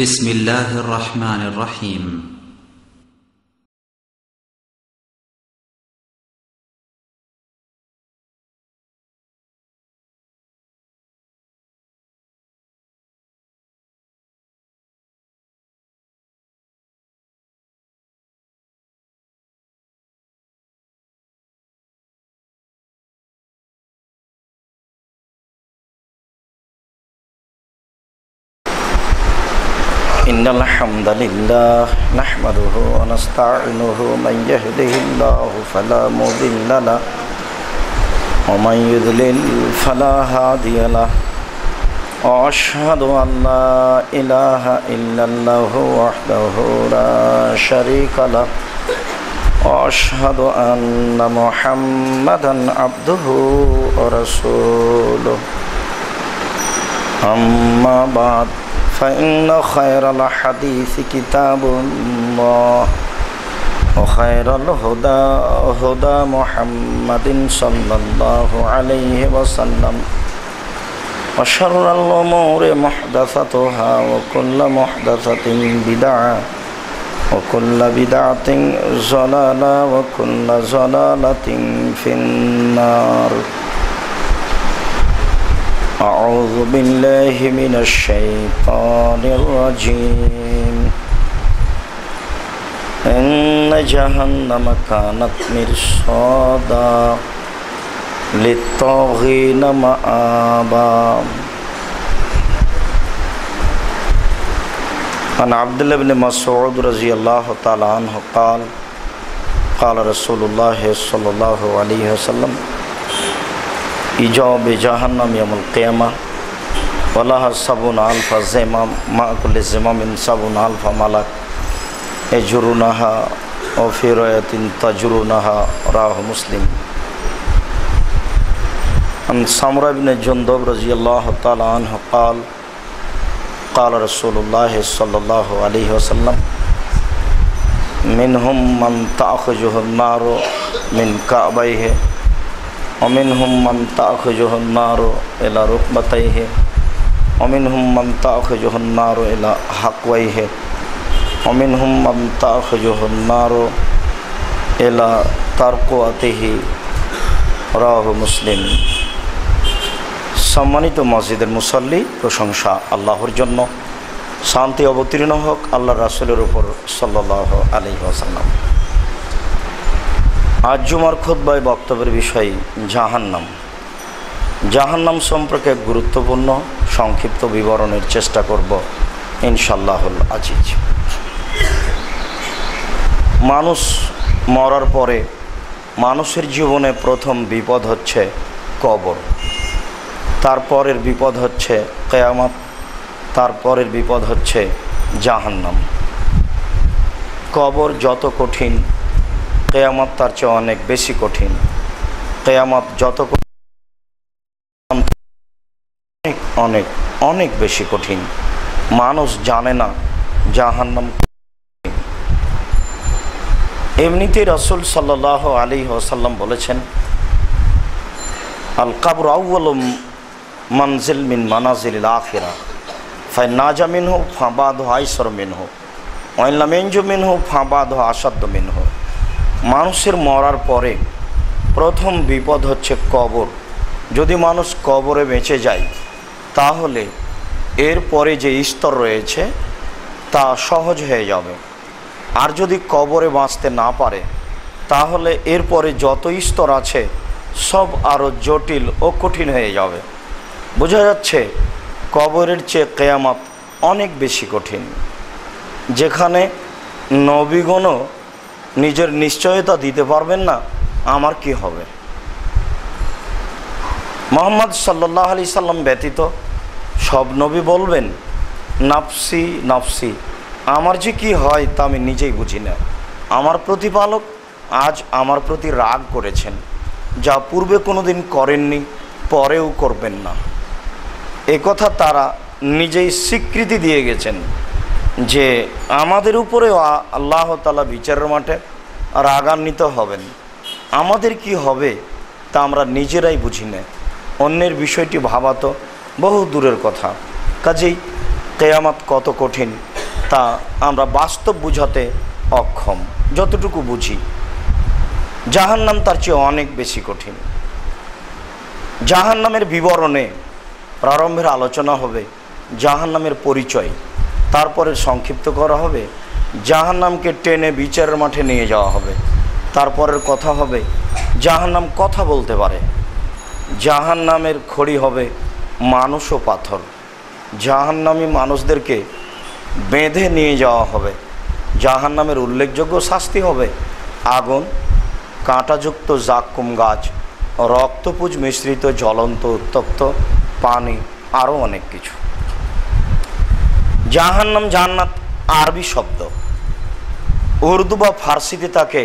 بسم الله الرحمن الرحيم إن الحمد لله نحمده ونستعينه من يهده الله فلا مضل له ومن يضلل فلا هادي له وأشهد أن لا إله إلا الله وحده لا شريك له وأشهد أن محمدا عبده ورسوله أما بعد فإن خير الحديث كتاب الله وخير الهدى هدى محمد صلى الله عليه وسلم وشر الأمور محدثاتها وكل محدثة بدعة وكل بدعة ضلالة وكل ضلالة في النار. أعوذ بالله من الشيطان الرجيم إن جهنم كانت مرصادا للطاغين مآبا. عن عبد الله بن مسعود رضي الله تعالى عنه قال قال رسول الله صلى الله عليه وسلم إجاب جهنم يوم القيامة ولها 70,000 زمام مع كل زمام 70,000 ملك يجرونها وفي رواية تجرونها رواه مسلم. عن سمرة بن جندب رضي الله تعالى عنه قال قال رسول الله صلى الله عليه وسلم منهم من تأخذه النار من كعبيه ومنهم من تأخذه النار إلى ركبتيه ومنهم من تأخذه النار إلى حقويه ومنهم من تأخذه النار إلى ترقوته رواه মুসলিম। সম্মানিত মসজিদের মুসল্লি, প্রশংসা আল্লাহর জন্য, শান্তি অবতীর্ণ হোক আল্লাহর রাসূলের উপর সাল্লাল্লাহু আলাইহি ওয়াসাল্লাম। আজ জুমার খুতবায় বক্তব্যের বিষয় জাহান্নাম। জাহান্নাম সম্পর্কে গুরুত্বপূর্ণ সংক্ষিপ্ত বিবরণের চেষ্টা করব ইনশাআল্লাহুল আজিজ। মানুষ মরার পরে মানুষের জীবনে প্রথম বিপদ হচ্ছে কবর, তারপরের বিপদ হচ্ছে কিয়ামত, তারপরের বিপদ হচ্ছে জাহান্নাম। কবর যত কঠিন, কিয়ামত তার চেয়ে অনেক বেশি কঠিন। কিয়ামত যত অনেক অনেক অনেক বেশি কঠিন। মানুষ জানে না জাহান্নাম। এমনিতেই রাসূল সাল্লাল্লাহু আলাইহি ওয়াসাল্লাম বলেছেন, আল কবর আউয়ালু মানজিল মিন মানাজিলিল আখিরা ফাইন নাজা মিনহু ফাবাদহু আইসার মিনহু ওয়া ইন লাম ইয়ানজু মিনহু ফাবাদহু আশাদ্দু মিনহু। মানুষের মরার পরে প্রথম বিপদ হচ্ছে কবর। যদি মানুষ কবরে বেঁচে যায় তাহলে এরপরে যে স্তর রয়েছে তা সহজ হয়ে যাবে। আর যদি কবরে বাঁচতে না পারে তাহলে এরপরে যত স্তর আছে সব আরও জটিল ও কঠিন হয়ে যাবে। বোঝা যাচ্ছে কবরের চেয়ে কিয়ামত অনেক বেশি কঠিন, যেখানে নবীগণও নিজের নিশ্চয়তা দিতে পারবেন না আমার কি হবে। মুহাম্মদ সাল্লাল্লাহু আলাইহি সাল্লাম ব্যতীত সব নবী বলবেন নাফসি নাফসি, আমার যে কি হয় তা আমি নিজেই বুঝি না। আমার প্রতিপালক আজ আমার প্রতি রাগ করেছেন, যা পূর্বে কোনোদিন করেননি, পরেও করবেন না। একথা তারা নিজেই স্বীকৃতি দিয়ে গেছেন যে আমাদের উপরেও আল্লাহ তাআলা বিচারের মাঠে রাগান্বিত হবেন। আমাদের কি হবে তা আমরা নিজেরাই বুঝি না, অন্যের বিষয়টি ভাবা তো বহু দূরের কথা। কাজেই কিয়ামত কত কঠিন তা আমরা বাস্তব বুঝাতে অক্ষম। যতটুকু বুঝি জাহান্নাম তার চেয়ে অনেক বেশি কঠিন। জাহান্নামের বিবরণে প্রারম্ভের আলোচনা হবে জাহান্নামের পরিচয়, তারপরে সংক্ষিপ্ত করা হবে জাহান্নামকে টেনে বিচারের মাঠে নিয়ে যাওয়া হবে, তারপরের কথা হবে জাহান্নাম কথা বলতে পারে, জাহান্নামের খড়ি হবে মানুষ ও পাথর, জাহান্নামী মানুষদেরকে বেঁধে নিয়ে যাওয়া হবে, জাহান্নামের উল্লেখযোগ্য শাস্তি হবে আগুন, কাঁটাযুক্ত জাক্কুম গাছ, রক্তপুঞ্জ মিশ্রিত জ্বলন্ত উত্তপ্ত পানি, আরও অনেক কিছু। জাহান্নাম জান্নাত আরবি শব্দ, উর্দু বা ফার্সিতে তাকে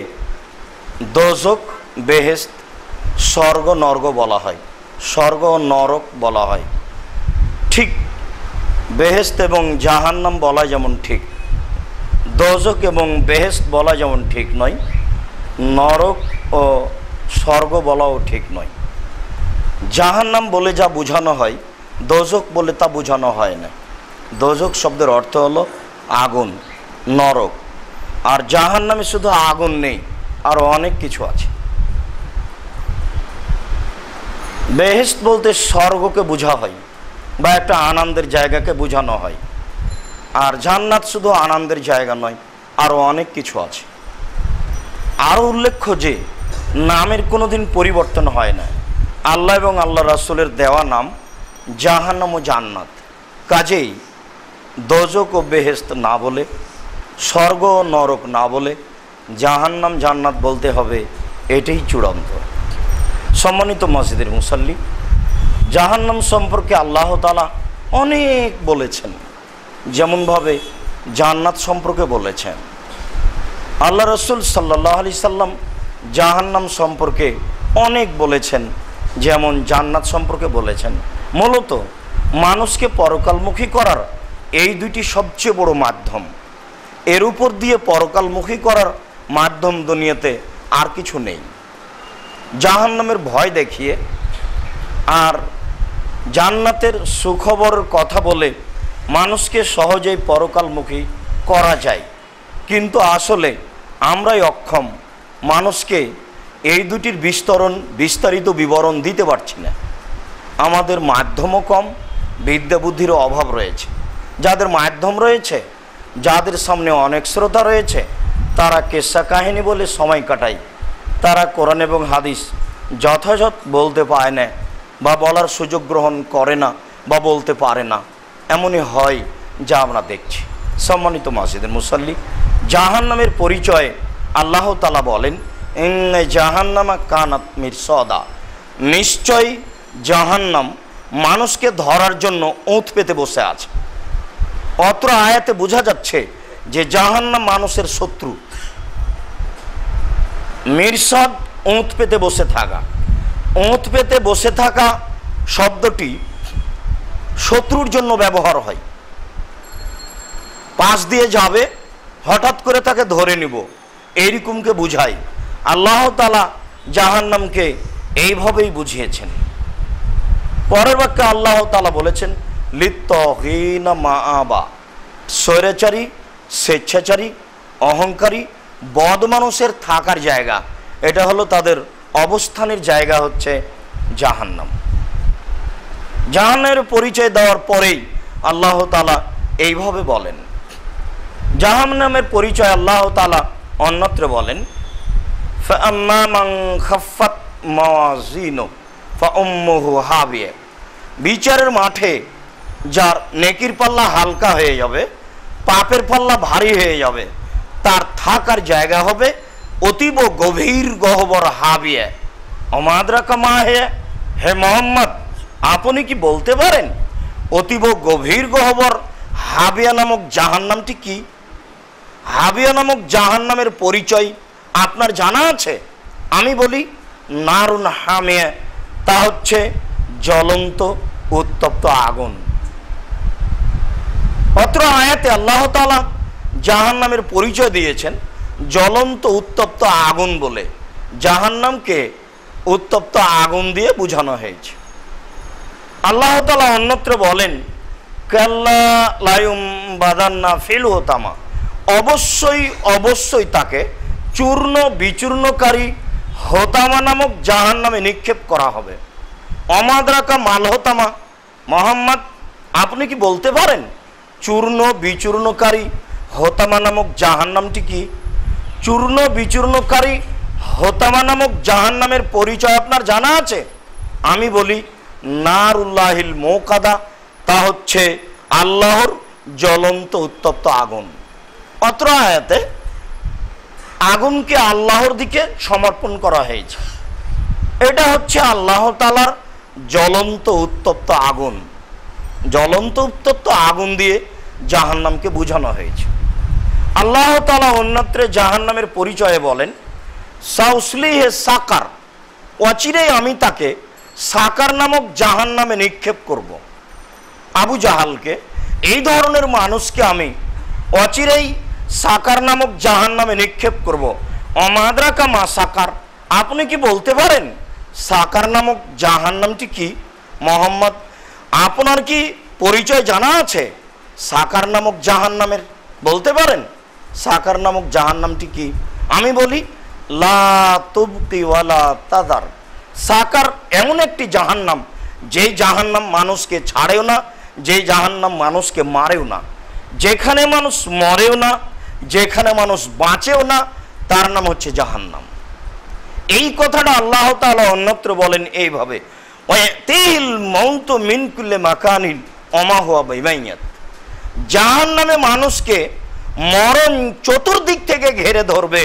দোজক, বেহেশত, স্বর্গ নরক বলা হয়, স্বর্গ ও নরক বলা হয়। ঠিক বেহেশত এবং জাহান্নাম বলা যেমন ঠিক, দোজক এবং বেহেশত বলা যেমন ঠিক নয়, নরক ও স্বর্গ বলাও ঠিক নয়। জাহান্নাম বলে যা বোঝানো হয় দোজক বলে তা বোঝানো হয় না। দোজক শব্দের অর্থ হলো আগুন, নরক, আর জাহান্নামে শুধু আগুন নেই, আরও অনেক কিছু আছে। বেহেশত বলতে স্বর্গকে বোঝা হয় বা একটা আনন্দের জায়গাকে বোঝানো হয়, আর জান্নাত শুধু আনন্দের জায়গা নয়, আরও অনেক কিছু আছে। আরও উল্লেখ্য যে নামের কোনো দিন পরিবর্তন হয় না। আল্লাহ এবং আল্লাহ রাসূলের দেওয়া নাম জাহান্নাম ও জান্নাত, কাজেই দোজক ও বেহেশত না বলে, স্বর্গ ও নরক না বলে জাহান্নাম জান্নাত বলতে হবে, এটাই চূড়ান্ত। সম্মানিত মসজিদের মুসাল্লি, জাহান্নাম সম্পর্কে আল্লাহ তাআলা অনেক বলেছেন, যেমনভাবে জান্নাত সম্পর্কে বলেছেন। আল্লাহ রসুল সাল্লাল্লাহু আলাইহি সাল্লাম জাহান্নাম সম্পর্কে অনেক বলেছেন, যেমন জান্নাত সম্পর্কে বলেছেন। মূলত মানুষকে পরকালমুখী করার এই দুইটি সবচেয়ে বড় মাধ্যম। এর উপর দিয়ে পরকালমুখী করার মাধ্যম দুনিয়াতে আর কিছু নেই। জাহান্নামের ভয় দেখিয়ে আর জান্নাতের সুখবরের কথা বলে মানুষকে সহজেই পরকালমুখী করা যায়, কিন্তু আসলে আমরাই অক্ষম মানুষকে এই দুটির বিস্তারিত বিবরণ দিতে পারছি না। আমাদের মাধ্যমও কম, বিদ্যা বুদ্ধিরও অভাব রয়েছে। যাদের মাধ্যম রয়েছে, যাদের সামনে অনেক শ্রোতা রয়েছে, তারা কেসা কাহিনী বলে সময় কাটায়। তারা কোরআন এবং হাদিস যথাযথ বলতে পারে না, বা বলার সুযোগ গ্রহণ করে না, বা বলতে পারে না। এমনই হয় যা আমরা দেখছি। সম্মানিত মসজিদের মুসাল্লি, জাহান্নামের পরিচয়ে আল্লাহ তাআলা বলেন, ইন্না জাহান্নামা কানাত মিরসাদা, নিশ্চয়ই জাহান্নাম মানুষকে ধরার জন্য ওঁত পেতে বসে আছে। অত্র আয়াতে বোঝা যাচ্ছে যে জাহান্নাম মানুষের শত্রু। মিরসাদ ওঁত পেতে বসে থাকা, ওঁত পেতে বসে থাকা শব্দটি শত্রুর জন্য ব্যবহার হয়। পাশ দিয়ে যাবে, হঠাৎ করে তাকে ধরে নিব, এইরকমকে বুঝায়। আল্লাহ তাআলা জাহান্নামকে এইভাবেই বুঝিয়েছেন। পরের বাক্যে আল্লাহ তাআলা বলেছেন, লিত্তাগিনা মাআবা, স্বৈরাচারী, স্বেচ্ছাচারী, অহংকারী, বদ মানুষের থাকার জায়গা। এটা হলো তাদের অবস্থানের জায়গা, হচ্ছে জাহান্নাম। জাহান্নামের পরিচয় দেওয়ার পরেই আল্লাহ তাআলা এইভাবে বলেন। জাহান্নামের পরিচয় আল্লাহ তাআলা অন্যত্র বলেন, ফাআম্মা মান খাফফাত মাওয়াজিনু ফাউম্মুহু হাবিয়া, বিচারের মাঠে যার নেকির পাল্লা হালকা হয়ে যাবে, পাপের পাল্লা ভারী হয়ে যাবে, তার থাকার জায়গা হবে অতীব গভীর গহ্বর হাবিয়া। অমাদ্রাকা মা হে মোহাম্মদ, আপনি কি বলতে পারেন অতীব গভীর গহ্বর হাবিয়া নামক জাহান্নামটি কি? হাবিয়া নামক জাহান্নামের পরিচয় আপনার জানা আছে? আমি বলি, নারুন হামিয়া, তা হচ্ছে জ্বলন্ত উত্তপ্ত আগুন। অত্র আয়াতে আল্লাহ তাআলা জাহান্নামের পরিচয় দিয়েছেন জ্বলন্ত উত্তপ্ত আগুন বলে। জাহান্নামকে উত্তপ্ত আগুন দিয়ে বোঝানো হয়েছে। আল্লাহ তাআলা অন্যত্র বলেন, কাল্লা লায়ুম বাদান্না ফিল হোতামা, অবশ্যই অবশ্যই তাকে চূর্ণ বিচূর্ণকারী হোতামা নামক জাহান্নামে নিক্ষেপ করা হবে। অমাদ্রাকা মাল হোতামা, মোহাম্মদ আপনি কি বলতে পারেন চূর্ণ বিচূর্ণকারী হোতামা নামক জাহান্নামটি কি? চূর্ণ বিচূর্ণকারী হোতামা নামক জাহান্নামের পরিচয় আপনার জানা আছে? আমি বলি নারুল্লাহিল মৌকাদা, তা হচ্ছে আল্লাহর জ্বলন্ত উত্তপ্ত আগুন। অত্র আয়াতে আগুনকে আল্লাহর দিকে সমর্পণ করা হয়েছে। এটা হচ্ছে আল্লাহ তাআলার জ্বলন্ত উত্তপ্ত আগুন। জ্বলন্ত উত্তপ্ত আগুন দিয়ে জাহান্নামকে বোঝানো হয়েছে। আল্লাহ তাআলা অন্যত্রে জাহান্নামের পরিচয়ে বলেন সাউসলিহে সাকার, অচিরেই আমি তাকে সাকার নামক জাহান্নামে নিক্ষেপ করব। আবু জাহালকে, এই ধরনের মানুষকে আমি অচিরেই সাকার নামক জাহান্নামে নিক্ষেপ করব। অমাদ্রাকা মা সাকার, আপনি কি বলতে পারেন সাকার নামক জাহান্নামটি কি? মোহাম্মদ আপনার কি পরিচয় জানা আছে সাকার নামক জাহান্নামের? বলতে পারেন সাকার নামক জাহান্নামটি কি? আমি বলি লা তুবকি ওয়ালা তাদার। সাকার এমন একটি জাহান্নাম, যেই জাহান্নাম মানুষকে ছাড়েও না, যেই জাহান্নাম মানুষকে মারেও না, যেখানে মানুষ মরেও না, যেখানে মানুষ বাঁচেও না, তার নাম হচ্ছে জাহান্নাম। এই কথাটা আল্লাহ তাআলা অন্যত্র বলেন এইভাবে ওয়াতিল মাউতু মিন কুল্লি মাকানিন ওমা হুয়া বিমাইয়াত। জাহান্নামে মানুষকে মরণ চতুর্দিক থেকে ঘিরে ধরবে,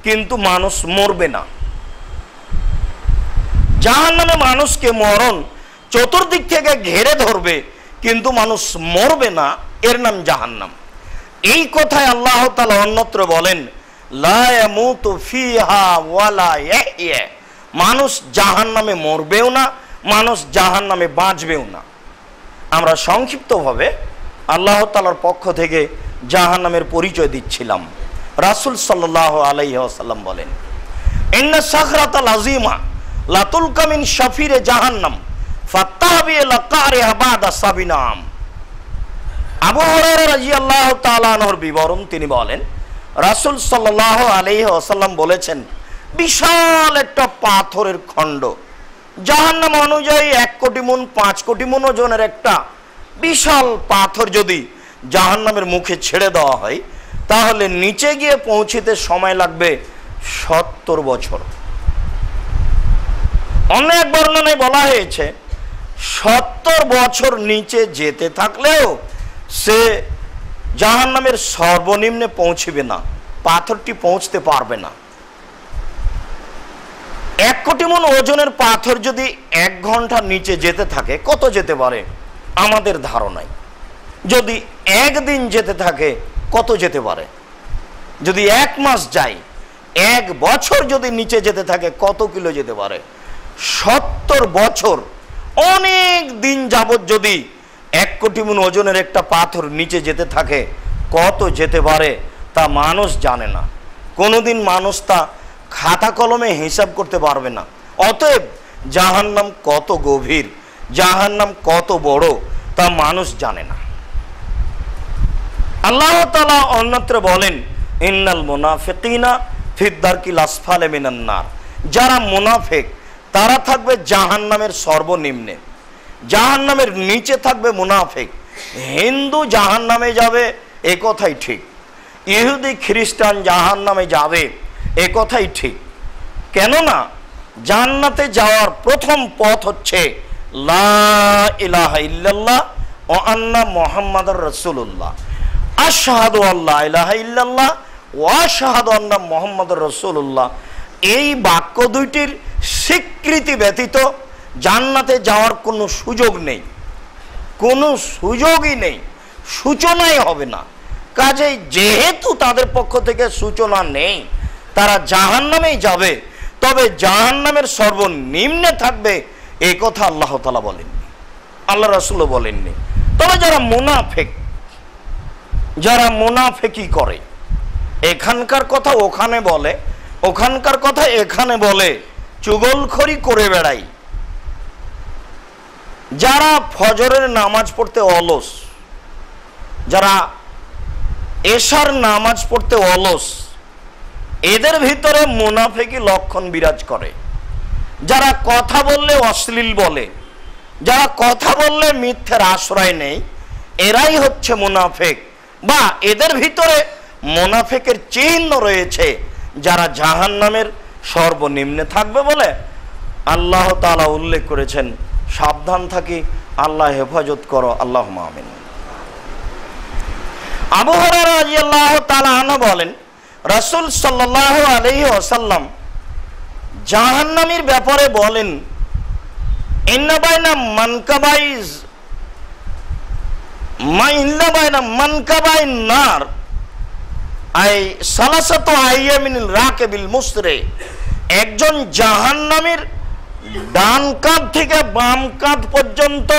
কিন্তু মানুষ মরবে না। জাহান্নামে মানুষকে মরণ চতুর্দিক থেকে ঘিরে ধরবে, কিন্তু মানুষ মরবে না, এর নাম জাহান্নাম। এই কথায় আল্লাহ তাআলা অন্যত্র বলেন লা ইয়ামুতু ফিহা ওয়ালা ইয়াহইয়া, মানুষ জাহান্নামে মরবেও না, মানুষ জাহান্নামে বাঁচবেও না। আমরা সংক্ষিপ্তভাবে আল্লাহ তাআলার পক্ষ থেকে জাহান্নামের পরিচয় দিচ্ছিলাম। রাসূল সাল্লাল্লাহু আলাইহি ওয়াসাল্লাম বলেন ইন্না সাখরাতাল আযীমা লাতুলকা মিন শাফিরে জাহান্নাম ফাতাবি লাকারিহা বাদা সাবিনাম। আবু হুরায়রা রাদিয়াল্লাহু তাআলা আনহুর বিবরণ, তিনি বলেন রাসূল সাল্লাল্লাহু আলাইহি ওয়াসাল্লাম বলেছেন বিশাল একটা পাথরের খণ্ড, জাহান্নাম অনুযায়ী 1 কোটি মণ 5 কোটি মণ ওজনের একটা বিশাল পাথর যদি জাহান্নামের মুখে ছেড়ে দেওয়া হয়, তাহলে নিচে গিয়ে পৌঁছতে সময় লাগবে 70 বছর। অন্য এক বর্ণনায় বলা হয়েছে 70 বছর নিচে যেতে থাকলেও সে জাহান্নামের সর্বনিম্নে পৌঁছবে না, পাথরটি পৌঁছতে পারবে না। 1 কোটি মণ ওজনের পাথর যদি 1 ঘন্টা নিচে যেতে থাকে, কত যেতে পারে আমাদের ধারণায়? যদি 1 দিন যেতে থাকে কত যেতে পারে? যদি 1 মাস যায়, 1 বছর যদি নিচে যেতে থাকে কত কিলো যেতে পারে? 70 বছর, অনেক দিন যাবত যদি 1 কোটি মণ ওজনের একটা পাথর নিচে যেতে থাকে, কত যেতে পারে তা মানুষ জানে না। কোনোদিন মানুষ তা খাতা কলমে হিসাব করতে পারবে না। অতএব জাহান্নাম কত গভীর, জাহান্নাম কত বড়, তা মানুষ জানে না। আল্লাহ তাআলা অন্যত্র বলেন ইন্নাল মুনাফিকিনা ফিদ দারকিল আসফালি মিনান নার, যারা মুনাফিক তারা থাকবে জাহান্নামের সর্বনিম্নে, জাহান্নামের নিচে থাকবে মুনাফিক। হিন্দু জাহান্নামে যাবে এ কথাই ঠিক, ইহুদি খ্রিস্টান জাহান্নামে যাবে এ কথাই ঠিক। কেননা জান্নাতে যাওয়ার প্রথম পথ হচ্ছে লা ইলাহা ইল্লাল্লাহ ওয়া আন্না মুহাম্মাদুর রাসূলুল্লাহ, আশহাদু আল্লা ইলাহা ইল্লাল্লাহ ওয়া আশহাদু আন্না মুহাম্মাদুর রাসূলুল্লাহ। এই বাক্য দুইটির স্বীকৃতি ব্যতীত জান্নাতে যাওয়ার কোনো সুযোগ নেই, কোনো সুযোগই নেই, সূচনাই হবে না। কাজেই যেহেতু তাদের পক্ষ থেকে সূচনা নেই, তারা জাহান্নামেই যাবে, তবে জাহান্নামের সর্বনিম্নে থাকবে এই কথা আল্লাহ তাআলা বলেননি, আল্লাহ রাসূলও বলেননি। তবে যারা মুনাফিক, যারা মুনাফিকি করে, এখানকার কথা ওখানে বলে, ওখানকার কথা এখানে বলে, চুগলখড়ি করে বেড়ায়, যারা ফজরের নামাজ পড়তে অলস, যারা এশার নামাজ পড়তে অলস, এদের ভিতরে মুনাফিকি লক্ষণ বিরাজ করে। যারা কথা বললে অশ্লীল বলে, যারা কথা বললে মিথ্যার আশ্রয় নেই, এরাই হচ্ছে মুনাফিক, বা এদের ভিতরে মুনাফিকের চিহ্ন রয়েছে, যারা জাহান্নামের সর্বনিম্নে থাকবে বলে আল্লাহ তাআলা উল্লেখ করেছেন। সাবধান থাকি, আল্লাহ হেফাজত করো, আল্লাহুম্মা আমিন। আবু হুরায়রা রাদিয়াল্লাহু তাআলা আনহু বলেন, রাসূল সাল্লাল্লাহু আলাইহি ওয়াসাল্লাম জাহান্নামীর ব্যাপারে বলেন, ইন্না বাইনা মানকাবাইন নার আই সালাসাতু আইয়ামিনিল রাকিবিল মুসরে। একজন জাহান্নামীর ডান কাঁধ থেকে বাম কাঁধ পর্যন্ত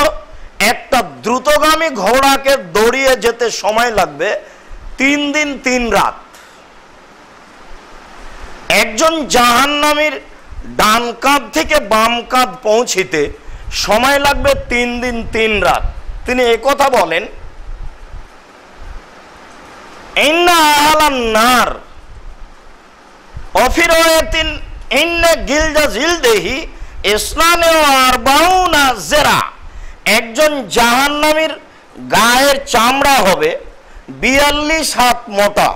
একটা দ্রুতগামী ঘোড়াকে দৌড়িয়ে যেতে সময় লাগবে 3 দিন 3 রাত। একজন জাহান্নামীর ডান কাঁধ থেকে বাম কাঁধ পৌঁছিতে সময় লাগবে 3 দিন 3 রাত। তিনি একথা বলেন, ইন্না আহলান নার অফিরায়াতিন ইন্না গিলজা জিলদেহি ইসলামে আরবাউনা জেরা। একজন জাহান্নামীর গায়ের চামড়া হবে 42 হাত মোটা।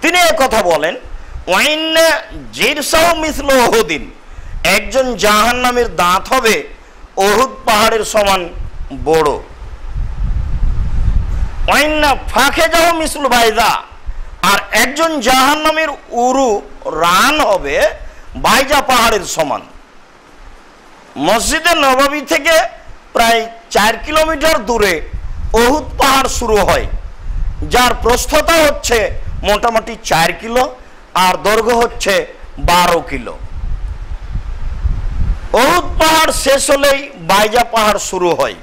তিনি একথা বলেন, ওয়াইন্না জিরসাউ মিসলু উহুদিন। একজন জাহান্নামীর দাঁত হবে উহুদ পাহাড়ের সমান বড়। ওয়াইন্না ফাখেজাহু মিসলু বাইজা। আর একজন জাহান্নামীর উরু রান হবে বাইজা পাহাড়ের সমান। মসজিদে নববী থেকে প্রায় 4 কিলোমিটার দূরে উহুদ পাহাড় শুরু হয়, যার প্রস্থতা হচ্ছে মোটামুটি 4 কিলো আর দৈর্ঘ্য হচ্ছে 12 কিলো। উহুদ পাহাড় শেষ হলেই বাইজা পাহাড় শুরু হয়।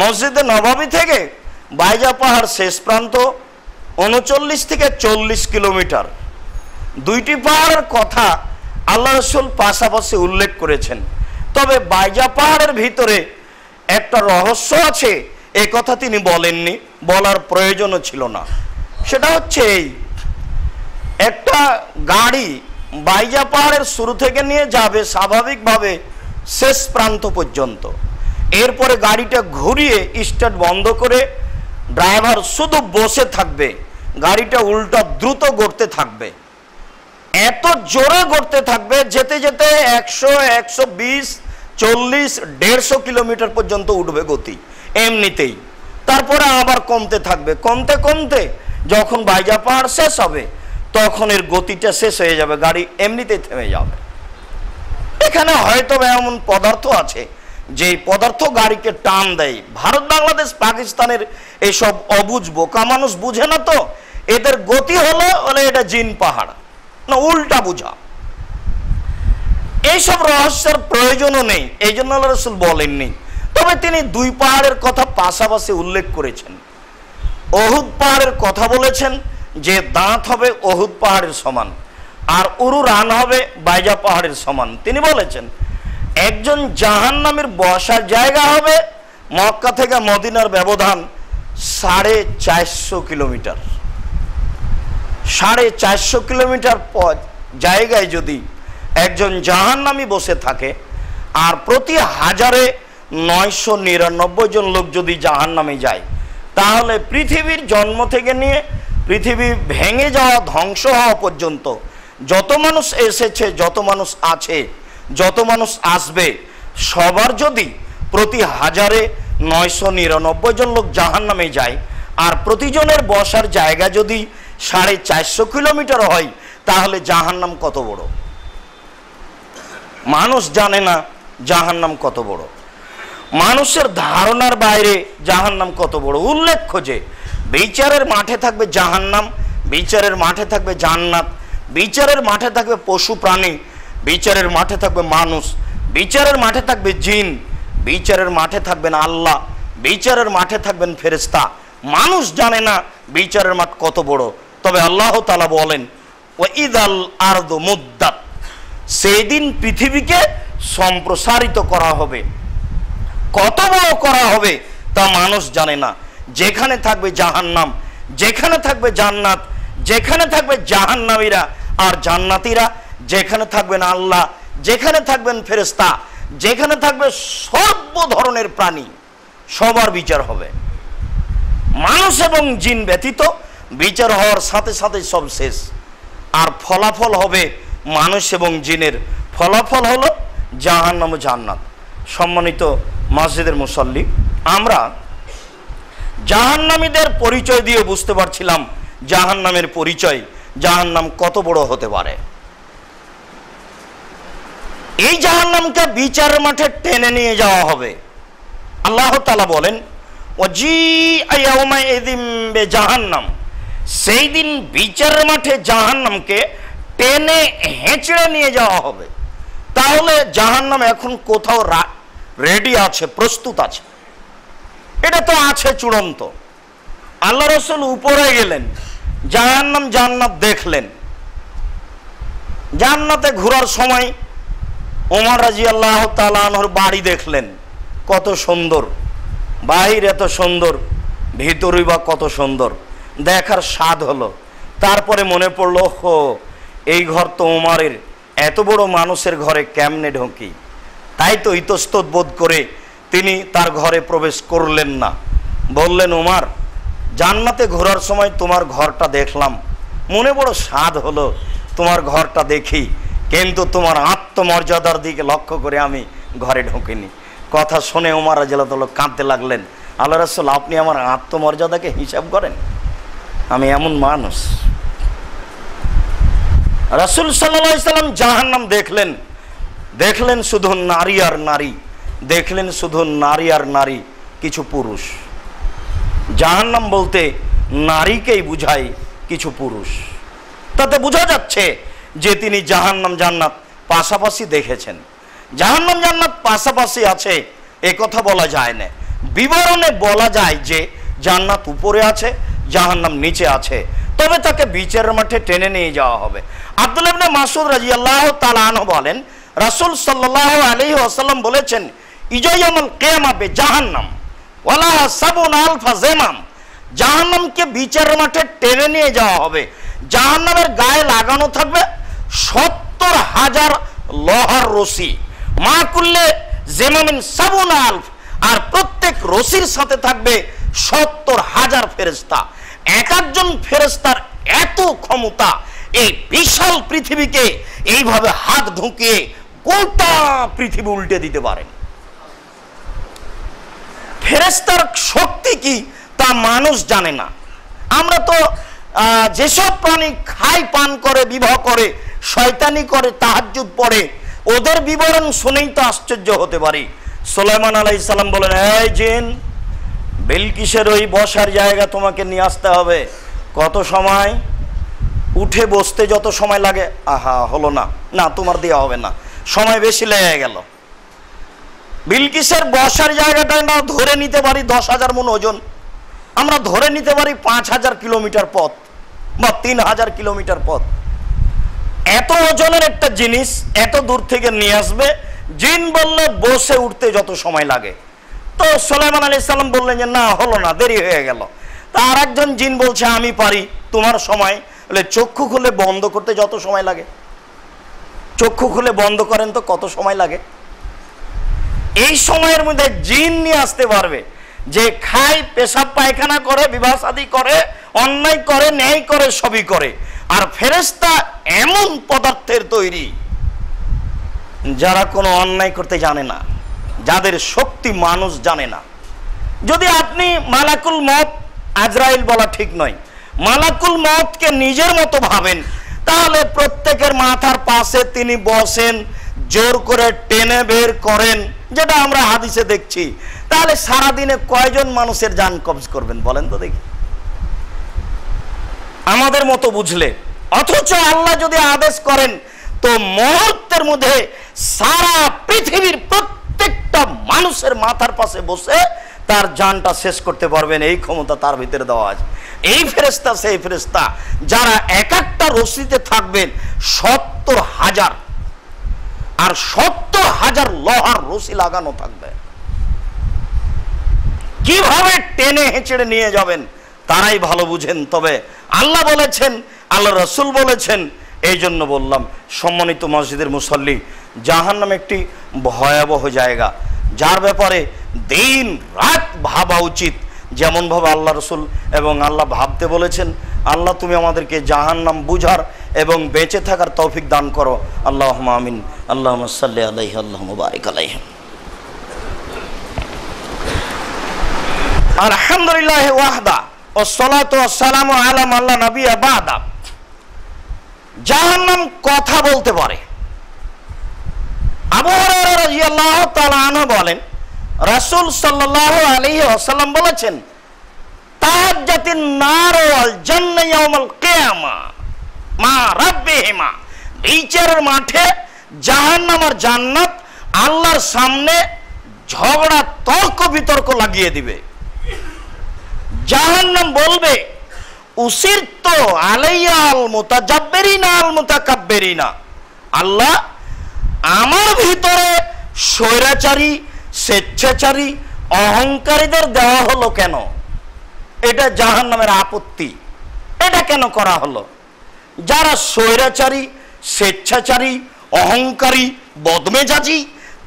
মসজিদে নববী থেকে বাইজা পাহাড় শেষ প্রান্ত 39 থেকে 40 কিলোমিটার। দুইটি পাহাড়ের কথা আল্লাহ রাসূল পাশাপাশি উল্লেখ করেছেন। তবে বাইজা পাহাড়ের ভিতরে একটা রহস্য আছে, এই কথা তিনি বলেননি, বলার প্রয়োজনও ছিল না। সেটা হচ্ছে এই, একটা গাড়ি বাইজা পাহাড়ের শুরু থেকে নিয়ে যাবে স্বাভাবিকভাবে শেষ প্রান্ত পর্যন্ত। এরপরে গাড়িটা ঘুরিয়ে স্টার্ট বন্ধ করে ড্রাইভার শুধু বসে থাকবে, গাড়িটা উল্টা দ্রুত গড়তে থাকবে। এত জোরে গড়তে থাকবে, যেতে যেতে 100, 120, 40, 150 কিলোমিটার পর্যন্ত উঠবে গতি এমনিতেই। তারপরে আবার কমতে থাকবে, কমতে কমতে যখন বাইজা পাহাড় শেষ হবে তখন এর গতিটা শেষ হয়ে যাবে, গাড়ি এমনিতেই থেমে যাবে। এখানে হয়তো এমন পদার্থ আছে যে পদার্থ গাড়িকে টান দেয়। ভারত, বাংলাদেশ, পাকিস্তানের এইসব অবুঝ বোকা মানুষ বুঝে না, তো এদের গতি হলো এটা জিন পাহাড়, না উল্টা বুঝা। এইসব রহস্যের প্রয়োজনও নেই, এই জন্য আল্লাহ রাসূল বলেননি। তবে তিনি 2 পাহাড়ের কথা পাশাপাশি উল্লেখ করেছেন। উহুদ পাহাড়ের কথা বলেছেন যে দাঁত হবে উহুদ পাহাড়ের সমান, আর উরু রান হবে বাইজা পাহাড়ের সমান। তিনি বলেছেন একজন জাহান্নামীর বসার জায়গা হবে মক্কা থেকে মদিনার ব্যবধান 450 কিলোমিটার। 450 কিলোমিটার পথ জায়গায় যদি একজন জাহান্নামী বসে থাকে, আর প্রতি 1000-এ 999 জন লোক যদি জাহান্নামে যায়, তাহলে পৃথিবীর জন্ম থেকে নিয়ে পৃথিবী ভেঙে যাওয়া, ধ্বংস হওয়া পর্যন্ত যত মানুষ এসেছে, যত মানুষ আছে, যত মানুষ আসবে, সবার যদি প্রতি 1000-এ 999 জন লোক জাহান্নামে যায়, আর প্রতিজনের বসার জায়গা যদি 450 কিলোমিটার হয়, তাহলে জাহান্নাম কত বড়। মানুষ জানে না জাহান্নাম কত বড়, মানুষের ধারণার বাইরে জাহান্নাম কত বড়। উল্লেখ্য যে বিচারের মাঠে থাকবে জাহান্নাম, বিচারের মাঠে থাকবে জান্নাত, বিচারের মাঠে থাকবে পশু প্রাণী, বিচারের মাঠে থাকবে মানুষ, বিচারের মাঠে থাকবে জিন, বিচারের মাঠে থাকবেন আল্লাহ, বিচারের মাঠে থাকবেন ফেরেশতা। মানুষ জানে না বিচারের মাঠ কত বড়। তবে আল্লাহ তাআলা বলেন, ওয়াইদাল আরদু মুদ্দাত, সেই দিন পৃথিবীকে সম্প্রসারিত করা হবে। কত বড় করা হবে তা মানুষ জানে না। যেখানে থাকবে জাহান্নাম, যেখানে থাকবে জান্নাত, যেখানে থাকবে জাহান্নামীরা আর জান্নাতীরা, যেখানে থাকবেন আল্লাহ, যেখানে থাকবেন ফেরেশতা, যেখানে থাকবে সর্ব ধরনের প্রাণী, সবার বিচার হবে। মানুষ এবং জিন ব্যতীত বিচার হওয়ার সাথে সাথে সব শেষ। আর ফলাফল হবে মানুষ এবং জিনের ফলাফল হলো জাহান্নাম ও জান্নাত। সম্মানিত মসজিদের মুসল্লি, আমরা জাহান্নামীদের পরিচয় দিয়ে বুঝতে পারছিলাম জাহান্নামের পরিচয়, জাহান্নাম কত বড় হতে পারে। এই জাহান্নামকে বিচারের মাঠে টেনে নিয়ে যাওয়া হবে। আল্লাহ তাআলা বলেন, জাহান্নাম, সেই দিন বিচারের মাঠে জাহান্নামকে টেনে হেঁচড়ে নিয়ে যাওয়া হবে। তাহলে জাহান্নাম এখন কোথাও রেডি আছে, প্রস্তুত আছে? এটা তো আছে চূড়ান্ত। আল্লাহ রাসূল উপরে গেলেন, জাহান্নাম জান্নাত দেখলেন। জান্নাতে ঘোরার সময় ওমর রাদিয়াল্লাহু তাআলা আনহুর বাড়ি দেখলেন, কত সুন্দর, বাহির এত সুন্দর, ভিতরই বা কত সুন্দর, দেখার স্বাদ হলো। তারপরে মনে পড়লো, হো এই ঘর তো ওমরের, এত বড় মানুষের ঘরে কেমনে ঢোকি? তাই তো ইতস্তত বোধ করে তিনি তার ঘরে প্রবেশ করলেন না। বললেন, ওমর, জান্নাতে ঘোরার সময় তোমার ঘরটা দেখলাম, মনে বড় স্বাদ হলো তোমার ঘরটা দেখি, কিন্তু তোমার আত্মমর্যাদার দিকে লক্ষ্য করে আমি ঘরে ঢোকিনি। কথা শুনে ওমর রাদিয়াল্লাহু তাআলা কাঁদতে লাগলেন, আল্লাহ রাসূল, আপনি আমার আত্মমর্যাদাকে হিসাব করেন? আমি এমন মানুষ? রাসূল সাল্লাল্লাহু আলাইহি সাল্লাম জাহান্নাম দেখলেন, দেখলেন শুধু নারী আর নারী, দেখলেন শুধু নারী আর নারী, কিছু পুরুষ। জাহান্নাম বলতে নারীকেই বুঝায়, কিছু পুরুষ। তাতে বোঝা যাচ্ছে যে তিনি জাহান্নাম জান্নাত পাশাপাশি দেখেছেন। জাহান্নাম জান্নাত পাশাপাশি আছে এ কথা বলা যায় না। বিবরণে বলা যায় যে জান্নাত উপরে আছে, জাহান্নাম নিচে আছে, তবে তাকে বিচারের মাঠে টেনে নিয়ে যাওয়া হবে। আব্দুল্লাহ ইবনে মাসউদ রাদিয়াল্লাহু তাআলা আনহু বলেন, রাসূল সাল্লাল্লাহু আলাইহি ওয়াসাল্লাম বলেছেন, ইজায়ামুল কিয়ামা বে জাহান্নাম ওয়ালা সাবুনা আলফা জামাম। জাহান্নামকে বিচারের মাঠে টেনে নিয়ে যাওয়া হবে। জাহান্নামের গায়ে লাগানো থাকবে 70,000 লোহার রশি, মা কুল্লে জামামিন সাবুনা আলফ, আর প্রত্যেক রশির সাথে থাকবে 70,000 ফেরেশতা। এক একজন ফেরেশতার এত ক্ষমতা, এই বিশাল পৃথিবীকে এইভাবে হাত ঢুকিয়ে গোটা পৃথিবী উল্টে দিতে পারেন। ফেরেশতার শক্তি কি তা মানুষ জানে না। আমরা তো যেসব প্রাণী খায়, পান করে, বিবাহ করে, শয়তানি করে, তাহাজ্জুদ পড়ে, ওদের বিবরণ শুনেই তো আশ্চর্য হতে পারি। সুলাইমান আলাইহিস সালাম বলেন, এই জিন, বিলকিসের ওই বসার জায়গা তোমাকে নিয়ে আসতে হবে। কত সময়? উঠে বসতে যত সময় লাগে, আহা হলো না, না তোমার দেওয়া হবে না, সময় বেশি লেগে গেল। বিলকিসের বসার জায়গাটা না ধরে নিতে পারি 10,000 মণ ওজন, আমরা ধরে নিতে পারি 5,000 কিলোমিটার পথ বা 3,000 কিলোমিটার পথ। এত ওজনের একটা জিনিস এত দূর থেকে নিয়ে আসবে, জিন বললে বসে উঠতে যত সময় লাগে। তো সুলাইমান আলাইহিস সালাম বললেন যে না, হলো না, দেরি হয়ে গেল। তা আর একজন জিন বলছে, আমি পারি, তোমার সময় বলে চক্ষু খুলে বন্ধ করতে যত সময় লাগে, চক্ষু খুলে বন্ধ করেন তো কত সময় লাগে। এই সময়ের মধ্যে জিন নিয়ে আসতে পারবে যে খায়, পেশাব পায়খানা করে, বিবাহ শাদী করে, অন্যায় করে, ন্যায় করে, সবই করে। আর ফেরেশতা এমন পদার্থের তৈরি যারা কোনো অন্যায় করতে জানে না, যাদের শক্তি মানুষ জানে না। যদি আপনি মালাকুল মউত, আজরাইল বলা ঠিক নয়, মালাকুল মউতকে নিজের মতো ভাবেন, তাহলে প্রত্যেকের মাথার পাশে তিনি বসেন, জোর করে টেনে বের করেন, যেটা আমরা হাদিসে দেখছি। তাহলে সারাদিনে কয়জন মানুষের জান কবজ করবেন বলেন তো দেখি, আমাদের মতো বুঝলে। অথচ আল্লাহ যদি আদেশ করেন তো মুহূর্তের মধ্যে সারা পৃথিবীর প্রত্যেকটা মানুষের মাথার পাশে বসে তার জানটা শেষ করতে পারবেন, এই ক্ষমতা তার ভিতরে দেওয়া আছে। এই ফেরেশতা সেই ফেরেশতা যারা এক একটা রশিতে থাকবেন 70,000, আর 70,000 লোহার রশি লাগানো থাকবে। কিভাবে টেনে হেঁচড়ে নিয়ে যাবেন তারাই ভালো বুঝেন। তবে আল্লাহ বলেছেন, আল্লাহ রসুল বলেছেন, এই জন্য বললাম সম্মানিত মসজিদের মুসল্লি, জাহান্নাম একটি ভয়াবহ জায়গা, যার ব্যাপারে দিন রাত ভাবা উচিত। যেমনভাবে আল্লাহ রসুল এবং আল্লাহ ভাবতে বলেছেন, আল্লাহ তুমি আমাদেরকে জাহান্নাম বুঝার এবং বেঁচে থাকার তৌফিক দান করো। আল্লাহুম্মা আমিন। আল্লাহুম্মা সাল্লি আলাইহি আল্লাহুম্মা বারিক আলাইহি। আলহামদুলিল্লাহ ওয়াহদা ওয়াসসালাতু ওয়াসসালামু আলা মান লা নাবিয়্যা বা'দা। জাহান্নাম কথা বলতে পারে। আবু হুরায়রা রাদিয়াল্লাহু তাআলা আনহু বলেন, রাসূল সাল্লাল্লাহু আলাইহি ওয়াসাল্লাম বলেছেন, তাহাজ্জাতিন নার ওয়াল জান্নাহ ইয়াউমাল কিয়ামা মা রাব্বিহিমা। বিচারের মাঠে জাহান্নাম আর জান্নাত আল্লাহর সামনে ঝগড়া তর্ক বিতর্ক লাগিয়ে দিবে। জাহান্নাম বলবে, উসিরতু আলাইয়া আল মুতাজাব্বিরিনা আল মুতাকাব্বিরিনা। আল্লাহ, আমার ভিতরে স্বৈরাচারী, স্বেচ্ছাচারী, অহংকারীদের দেওয়া হলো কেন? এটা জাহান্নামের আপত্তি। এটা কেন করা হলো? যারা স্বৈরাচারী, স্বেচ্ছাচারী, অহংকারী, বদমেজাজি,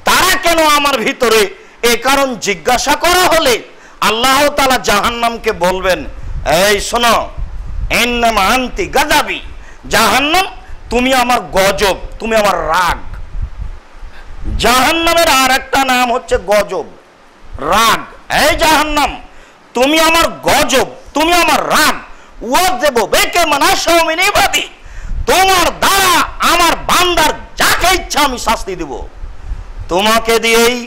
তারা কেন আমার ভিতরে? এ কারণ জিজ্ঞাসা করা হলে আল্লাহ তাআলা জাহান্নামকে বলবেন, এই শোনো, ইন্নামা আনতি গাযাবি। জাহান্নাম, তুমি আমার গজব, তুমি আমার রাগ। জাহান্নামের আর একটা নাম হচ্ছে গজব, রাগ। এই জাহান্নাম, তুমি আমার গজব, তুমি আমার রাগ। ওয়াযিব বিকা মান আশাউ মিন ইবাদি। তোমার দ্বারা আমার বান্দার যাকে ইচ্ছা আমি শাস্তি দেব। তোমাকে দিয়েই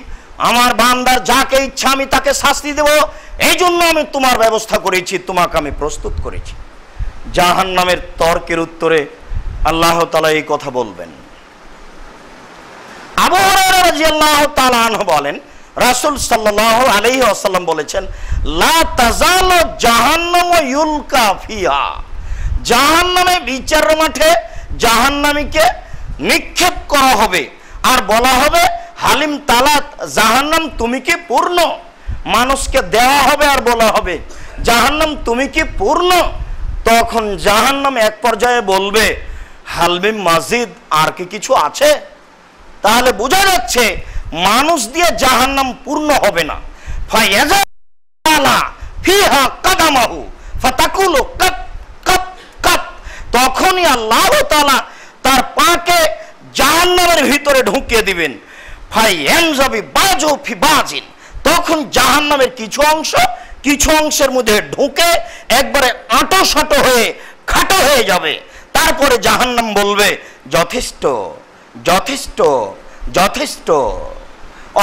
আমার বান্দার যাকে ইচ্ছা আমি তাকে শাস্তি দেব। এই জন্য আমি তোমার ব্যবস্থা করেছি, তোমাকে আমি প্রস্তুত করেছি। জাহান্নামের তর্কের উত্তরে আল্লাহ তাআলা এই কথা বলবেন। আবু হুরায়রা রাদিয়াল্লাহু তাআলা আনহু বলেন, রাসূল সাল্লাল্লাহু আলাইহি ওয়াসাল্লাম বলেছেন, লা তাযালু জাহান্নামু ইউলকা ফিহা। জাহান্নামে বিচারের মাঠে জাহান্নামীকে নিক্ষেপ করা হবে আর বলা হবে, হালিম তালাত, জাহান্নাম তুমি কি পূর্ণ? মানুষকে দেওয়া হবে আর বলা হবে, জাহান্নাম তুমি কি পূর্ণ? তখন জাহান্নাম এক পর্যায়ে বলবে, হালমিম মাজিদ, আর কি কিছু আছে? তাহলে বোঝা যাচ্ছে মানুষ দিয়ে জাহান্নাম পূর্ণ হবে না। ফায়াজালা ফিহা কাদামাহু ফাতাকুলু কাত কাত কাত। তখনই আল্লাহ তাআলা তার পাকে জাহান্নামের ভিতরে ঢুকিয়ে দিবেন। ফায়ানজাবি বাজু ফি বাজিন। তখন জাহান্নামের কিছু অংশের মধ্যে ঢুকে একবারে আঁটো হয়ে খাটো হয়ে যাবে। তারপরে জাহান্নাম বলবে, যথেষ্ট যথেষ্ট যথেষ্ট।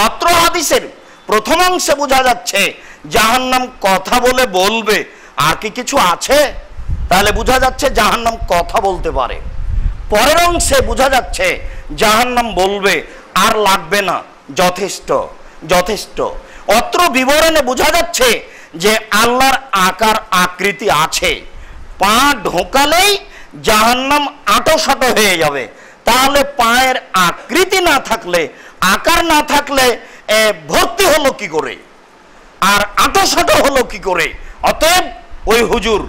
অত্র হাদিসের প্রথম অংশে বোঝা যাচ্ছে জাহান্নাম কথা বলে বলবে, আর কি কিছু আছে? তাহলে বোঝা যাচ্ছে জাহান্নাম কথা বলতে পারে। পরের অংশে বোঝা যাচ্ছে জাহান্নাম বলবে, আর লাগবে না, যথেষ্ট যথেষ্ট। অত্র বিবরণে বোঝা যাচ্ছে যে আল্লাহর আকার আকৃতি আছে, পা ঢোকালেই জাহান্নাম আঁটো হয়ে যাবে। তাহলে পায়ের আকৃতি না থাকলে, আকার না থাকলে ভর্তি হলো কি করে, আর আঁটো হলো কি করে? অতএব ওই হুজুর,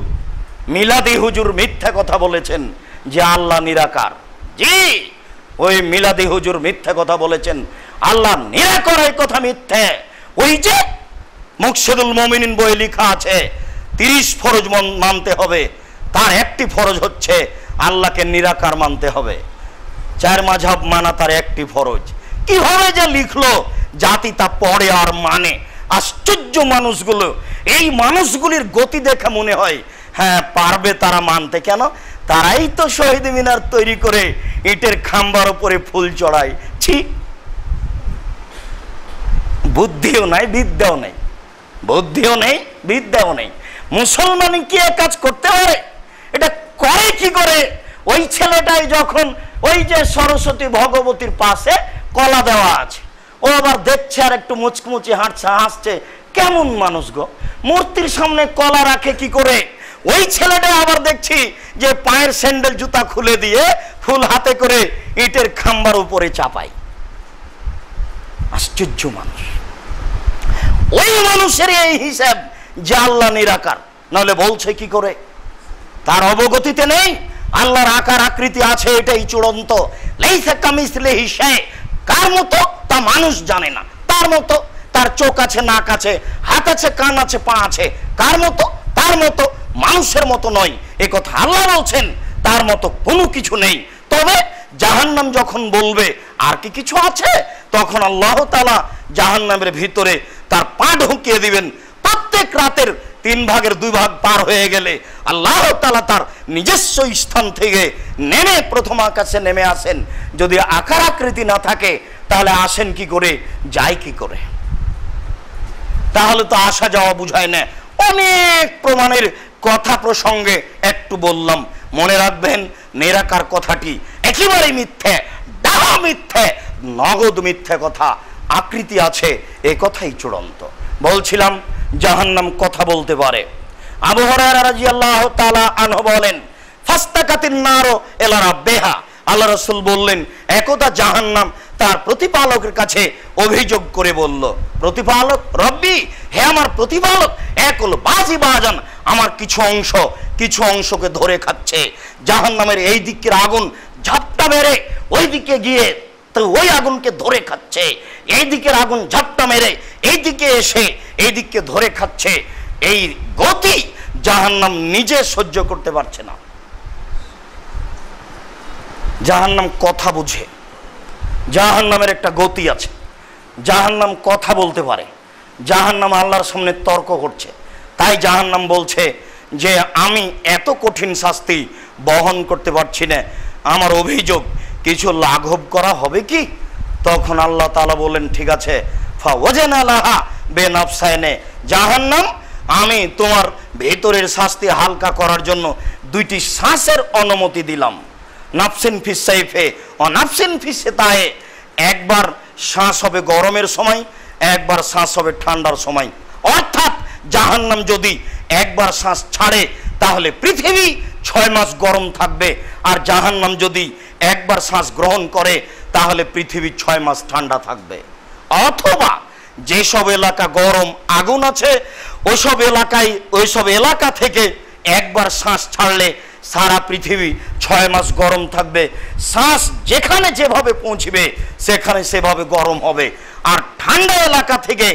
মিলাদি হুজুর মিথ্যা কথা বলেছেন যে আল্লাহ নিরাকার। জি, ওই মিলাদি হুজুর মিথ্যা কথা বলেছেন, আল্লাহ নিরাকার, এই কথা মিথ্যে। ওই যে মুকশিদুল মুমিনিন বই লেখা আছে 30 ফরজ মানতে হবে, তার একটি ফরজ হচ্ছে আল্লাহকে নিরাকার মানতে হবে। 4 মাযহাব মানা তার একটি ফরজ। কিভাবে যে লিখলো জাতি তা পড়ে আর মানে। আশ্চর্য মানুষগুলো। এই মানুষগুলির গতি দেখে মনে হয় হ্যাঁ পারবে তারা মানতে। কেন? তারাই তো শহীদ মিনার তৈরি করে ইটের খাম্বার উপরে ফুল চড়ায়। ছি, বুদ্ধিও নাই, বিদ্যাও নেই। বুদ্ধিও নেই, বিদ্যাও নেই। মুসলমান কি এ কাজ করতে পারে? এটা করে কি করে? ওই ছেলেটাই যখন ওই যে সরস্বতী ভগবতীর পাশে কলা দেওয়া আছে, ও আবার দেখছে আর একটু মুচকুমুচি হাসছে। কেমন মানুষ গো, মূর্তির সামনে কলা রাখে কি করে? ওই ছেলেটা আবার দেখছি যে পায়ের স্যান্ডেল জুতা খুলে দিয়ে ফুল হাতে করে ইটের খাম্বার উপরে চাপায়। আশ্চর্য মানুষ। ওই মানুষের এই হিসাব যে আল্লাহ নিরাকার, নাহলে বলছে কি করে? তার অবগতিতে নেই আল্লাহর আকার আকৃতি আছে, এটাই চূড়ান্ত। লাইসা কামিসলিহি শাই, কার মতো তা মানুষ জানে না। তার মতো, তার চোখ আছে, নাক আছে, হাত আছে, কান আছে, পা আছে, কার মতো? তার মতো, মানুষের মতো নয়। এ কথা আল্লাহ বলছেন, তার মতো কোনো কিছু নেই। তবে জাহান্নাম যখন বলবে আর কি কিছু আছে, তখন আল্লাহ তাআলা জাহান্নামের ভিতরে তার পা ঢুকিয়ে দিবেন। প্রত্যেক রাতের 3 ভাগের 2 ভাগ পার হয়ে গেলে আল্লাহ তাআলা তার নিজস্ব স্থান থেকে নেমে প্রথম আকাশে নেমে আসেন। যদি আকার আকৃতি না থাকে তাহলে আসেন কি করে, যায় কি করে? তাহলে তো আসা যাওয়া বুঝায় না। অনেক প্রমাণের কথা প্রসঙ্গে একটু বললাম, মনে রাখবেন নিরাকার কথাটি একেবারে মিথ্যে, ডাহা মিথ্যে, নগদ মিথ্যে কথা। আকৃতি আছে এ কথাই চূড়ান্ত। বলছিলাম জাহান্নাম কথা বলতে পারে। আবু হুরায়রা রাদিয়াল্লাহু তাআলা আনহু বলেন, ফাস্তাকাতিন নারু ইলা রাব্বিহা, আল্লাহ রাসূল বললেন একদা জাহান্নাম তার প্রতিপালকের কাছে অভিযোগ করে বলল, প্রতিপালক রব্বি, হে আমার প্রতিপালক, একল বাজি বাজান, আমার কিছু অংশকে ধরে খাচ্ছে। জাহান্নামের এই দিকের আগুন ঝাপটা মেরে ওই দিকে গিয়ে তো ওই আগুনকে ধরে খাচ্ছে, এই দিকের আগুন ঝাপটা মেরে এই দিকে এসে এই দিককে ধরে খাচ্ছে। এই গতি জাহান্নাম নিজে সহ্য করতে পারছে না। জাহান্নাম কথা বুঝে, জাহান্নামের একটা গতি আছে, জাহান্নাম কথা বলতে পারে। জাহান্নাম আল্লাহর সামনে তর্ক করছে। তাই জাহান্নাম বলছে যে আমি এত কঠিন শাস্তি বহন করতে পারছি না, আমার অভিযোগ কিছু লাঘব করা হবে কি? তখন আল্লাহ তাআলা বলেন, ঠিক আছে, ফাওয়াজানা লাহা বেনাফসাইনে, জাহান্নাম আমি তোমার ভেতরের শাস্তি হালকা করার জন্য 2টি শ্বাসের অনুমতি দিলাম। নাফসিন ফিস সাইফে ও নাফসিন ফিস সিতায়ে, একবার শ্বাস হবে গরমের সময়, একবার শ্বাস হবে ঠান্ডার সময়। অর্থাৎ জাহান্নাম যদি একবার শ্বাস ছাড়ে তাহলে পৃথিবী 6 মাস গরম থাকবে, আর জাহান্নাম যদি একবার শ্বাস গ্রহণ করে তাহলে পৃথিবী 6 মাস ঠান্ডা থাকবে। অথবা যেসব এলাকা গরম আগুন আছে ওইসব এলাকা থেকে একবার শ্বাস ছাড়লে সারা পৃথিবী 6 মাস গরম থাকবে। শ্বাস যেখানে যেভাবে পৌঁছবে সেখানে সেভাবে গরম হবে। আর ঠান্ডা এলাকা থেকে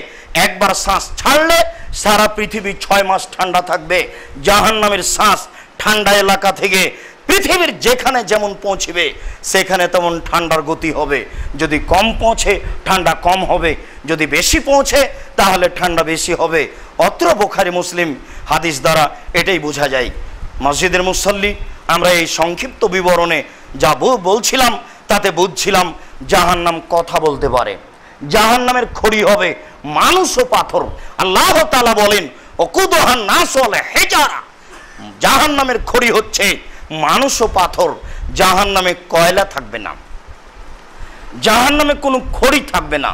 একবার শ্বাস ছাড়লে সারা পৃথিবী 6 মাস ঠান্ডা থাকবে। জাহান্নামের শ্বাস ঠান্ডা এলাকা থেকে পৃথিবীর যেখানে যেমন পৌঁছবে সেখানে তেমন ঠান্ডার গতি হবে। যদি কম পৌঁছে ঠান্ডা কম হবে, যদি বেশি পৌঁছে তাহলে ঠান্ডা বেশি হবে। অত্র বুখারী মুসলিম হাদিস দ্বারা এটাই বোঝা যায়। মসজিদের মুসল্লি, আমরা এই সংক্ষিপ্ত বিবরণে যা বলছিলাম তাতে বুঝছিলাম জাহান্নাম কথা বলতে পারে। জাহান্নামের খড়ি হবে মানুষ ও পাথর। আল্লাহ তাআলা বলেন, ওকুদুহান নাস ওয়াল হিজারা, জাহান্নামের খড়ি হচ্ছে মানুষ ও পাথর। জাহান্নামে কয়লা থাকবে না, জাহান্নামে কোনো খড়ি থাকবে না।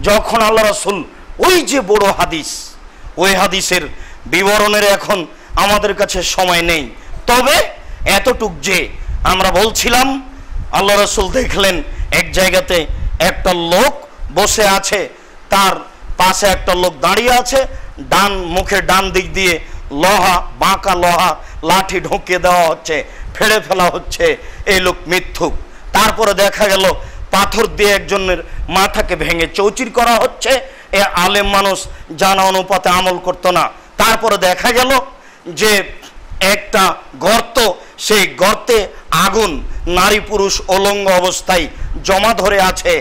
যখন আল্লাহ রাসূল ওই যে বড় হাদিস, ওই হাদিসের বিবরণের এখন আমাদের কাছে সময় নেই, তবে এতটুক যে আমরা বলছিলাম আল্লাহ রাসূল দেখলেন এক জায়গাতে একটা লোক বসে আছে, তার পাশে একটা লোক দাঁড়িয়ে আছে, মুখের ডান দিক দিয়ে বাঁকা লোহা লাঠি ঢুকিয়ে দেওয়া হচ্ছে, ফেড়ে ফেলা হচ্ছে। এই লোক মিথ্যুক। তারপরে দেখা গেল পাথর দিয়ে একজনের মাথাকে ভেঙে চৌচির করা হচ্ছে। এ আলেম মানুষ জানা অনুপাতে আমল করতো না। তারপরে দেখা গেল যে একটা গর্ত, সেই গর্তে আগুন, নারী পুরুষ অলঙ্গ অবস্থায় জমা ধরে আছে,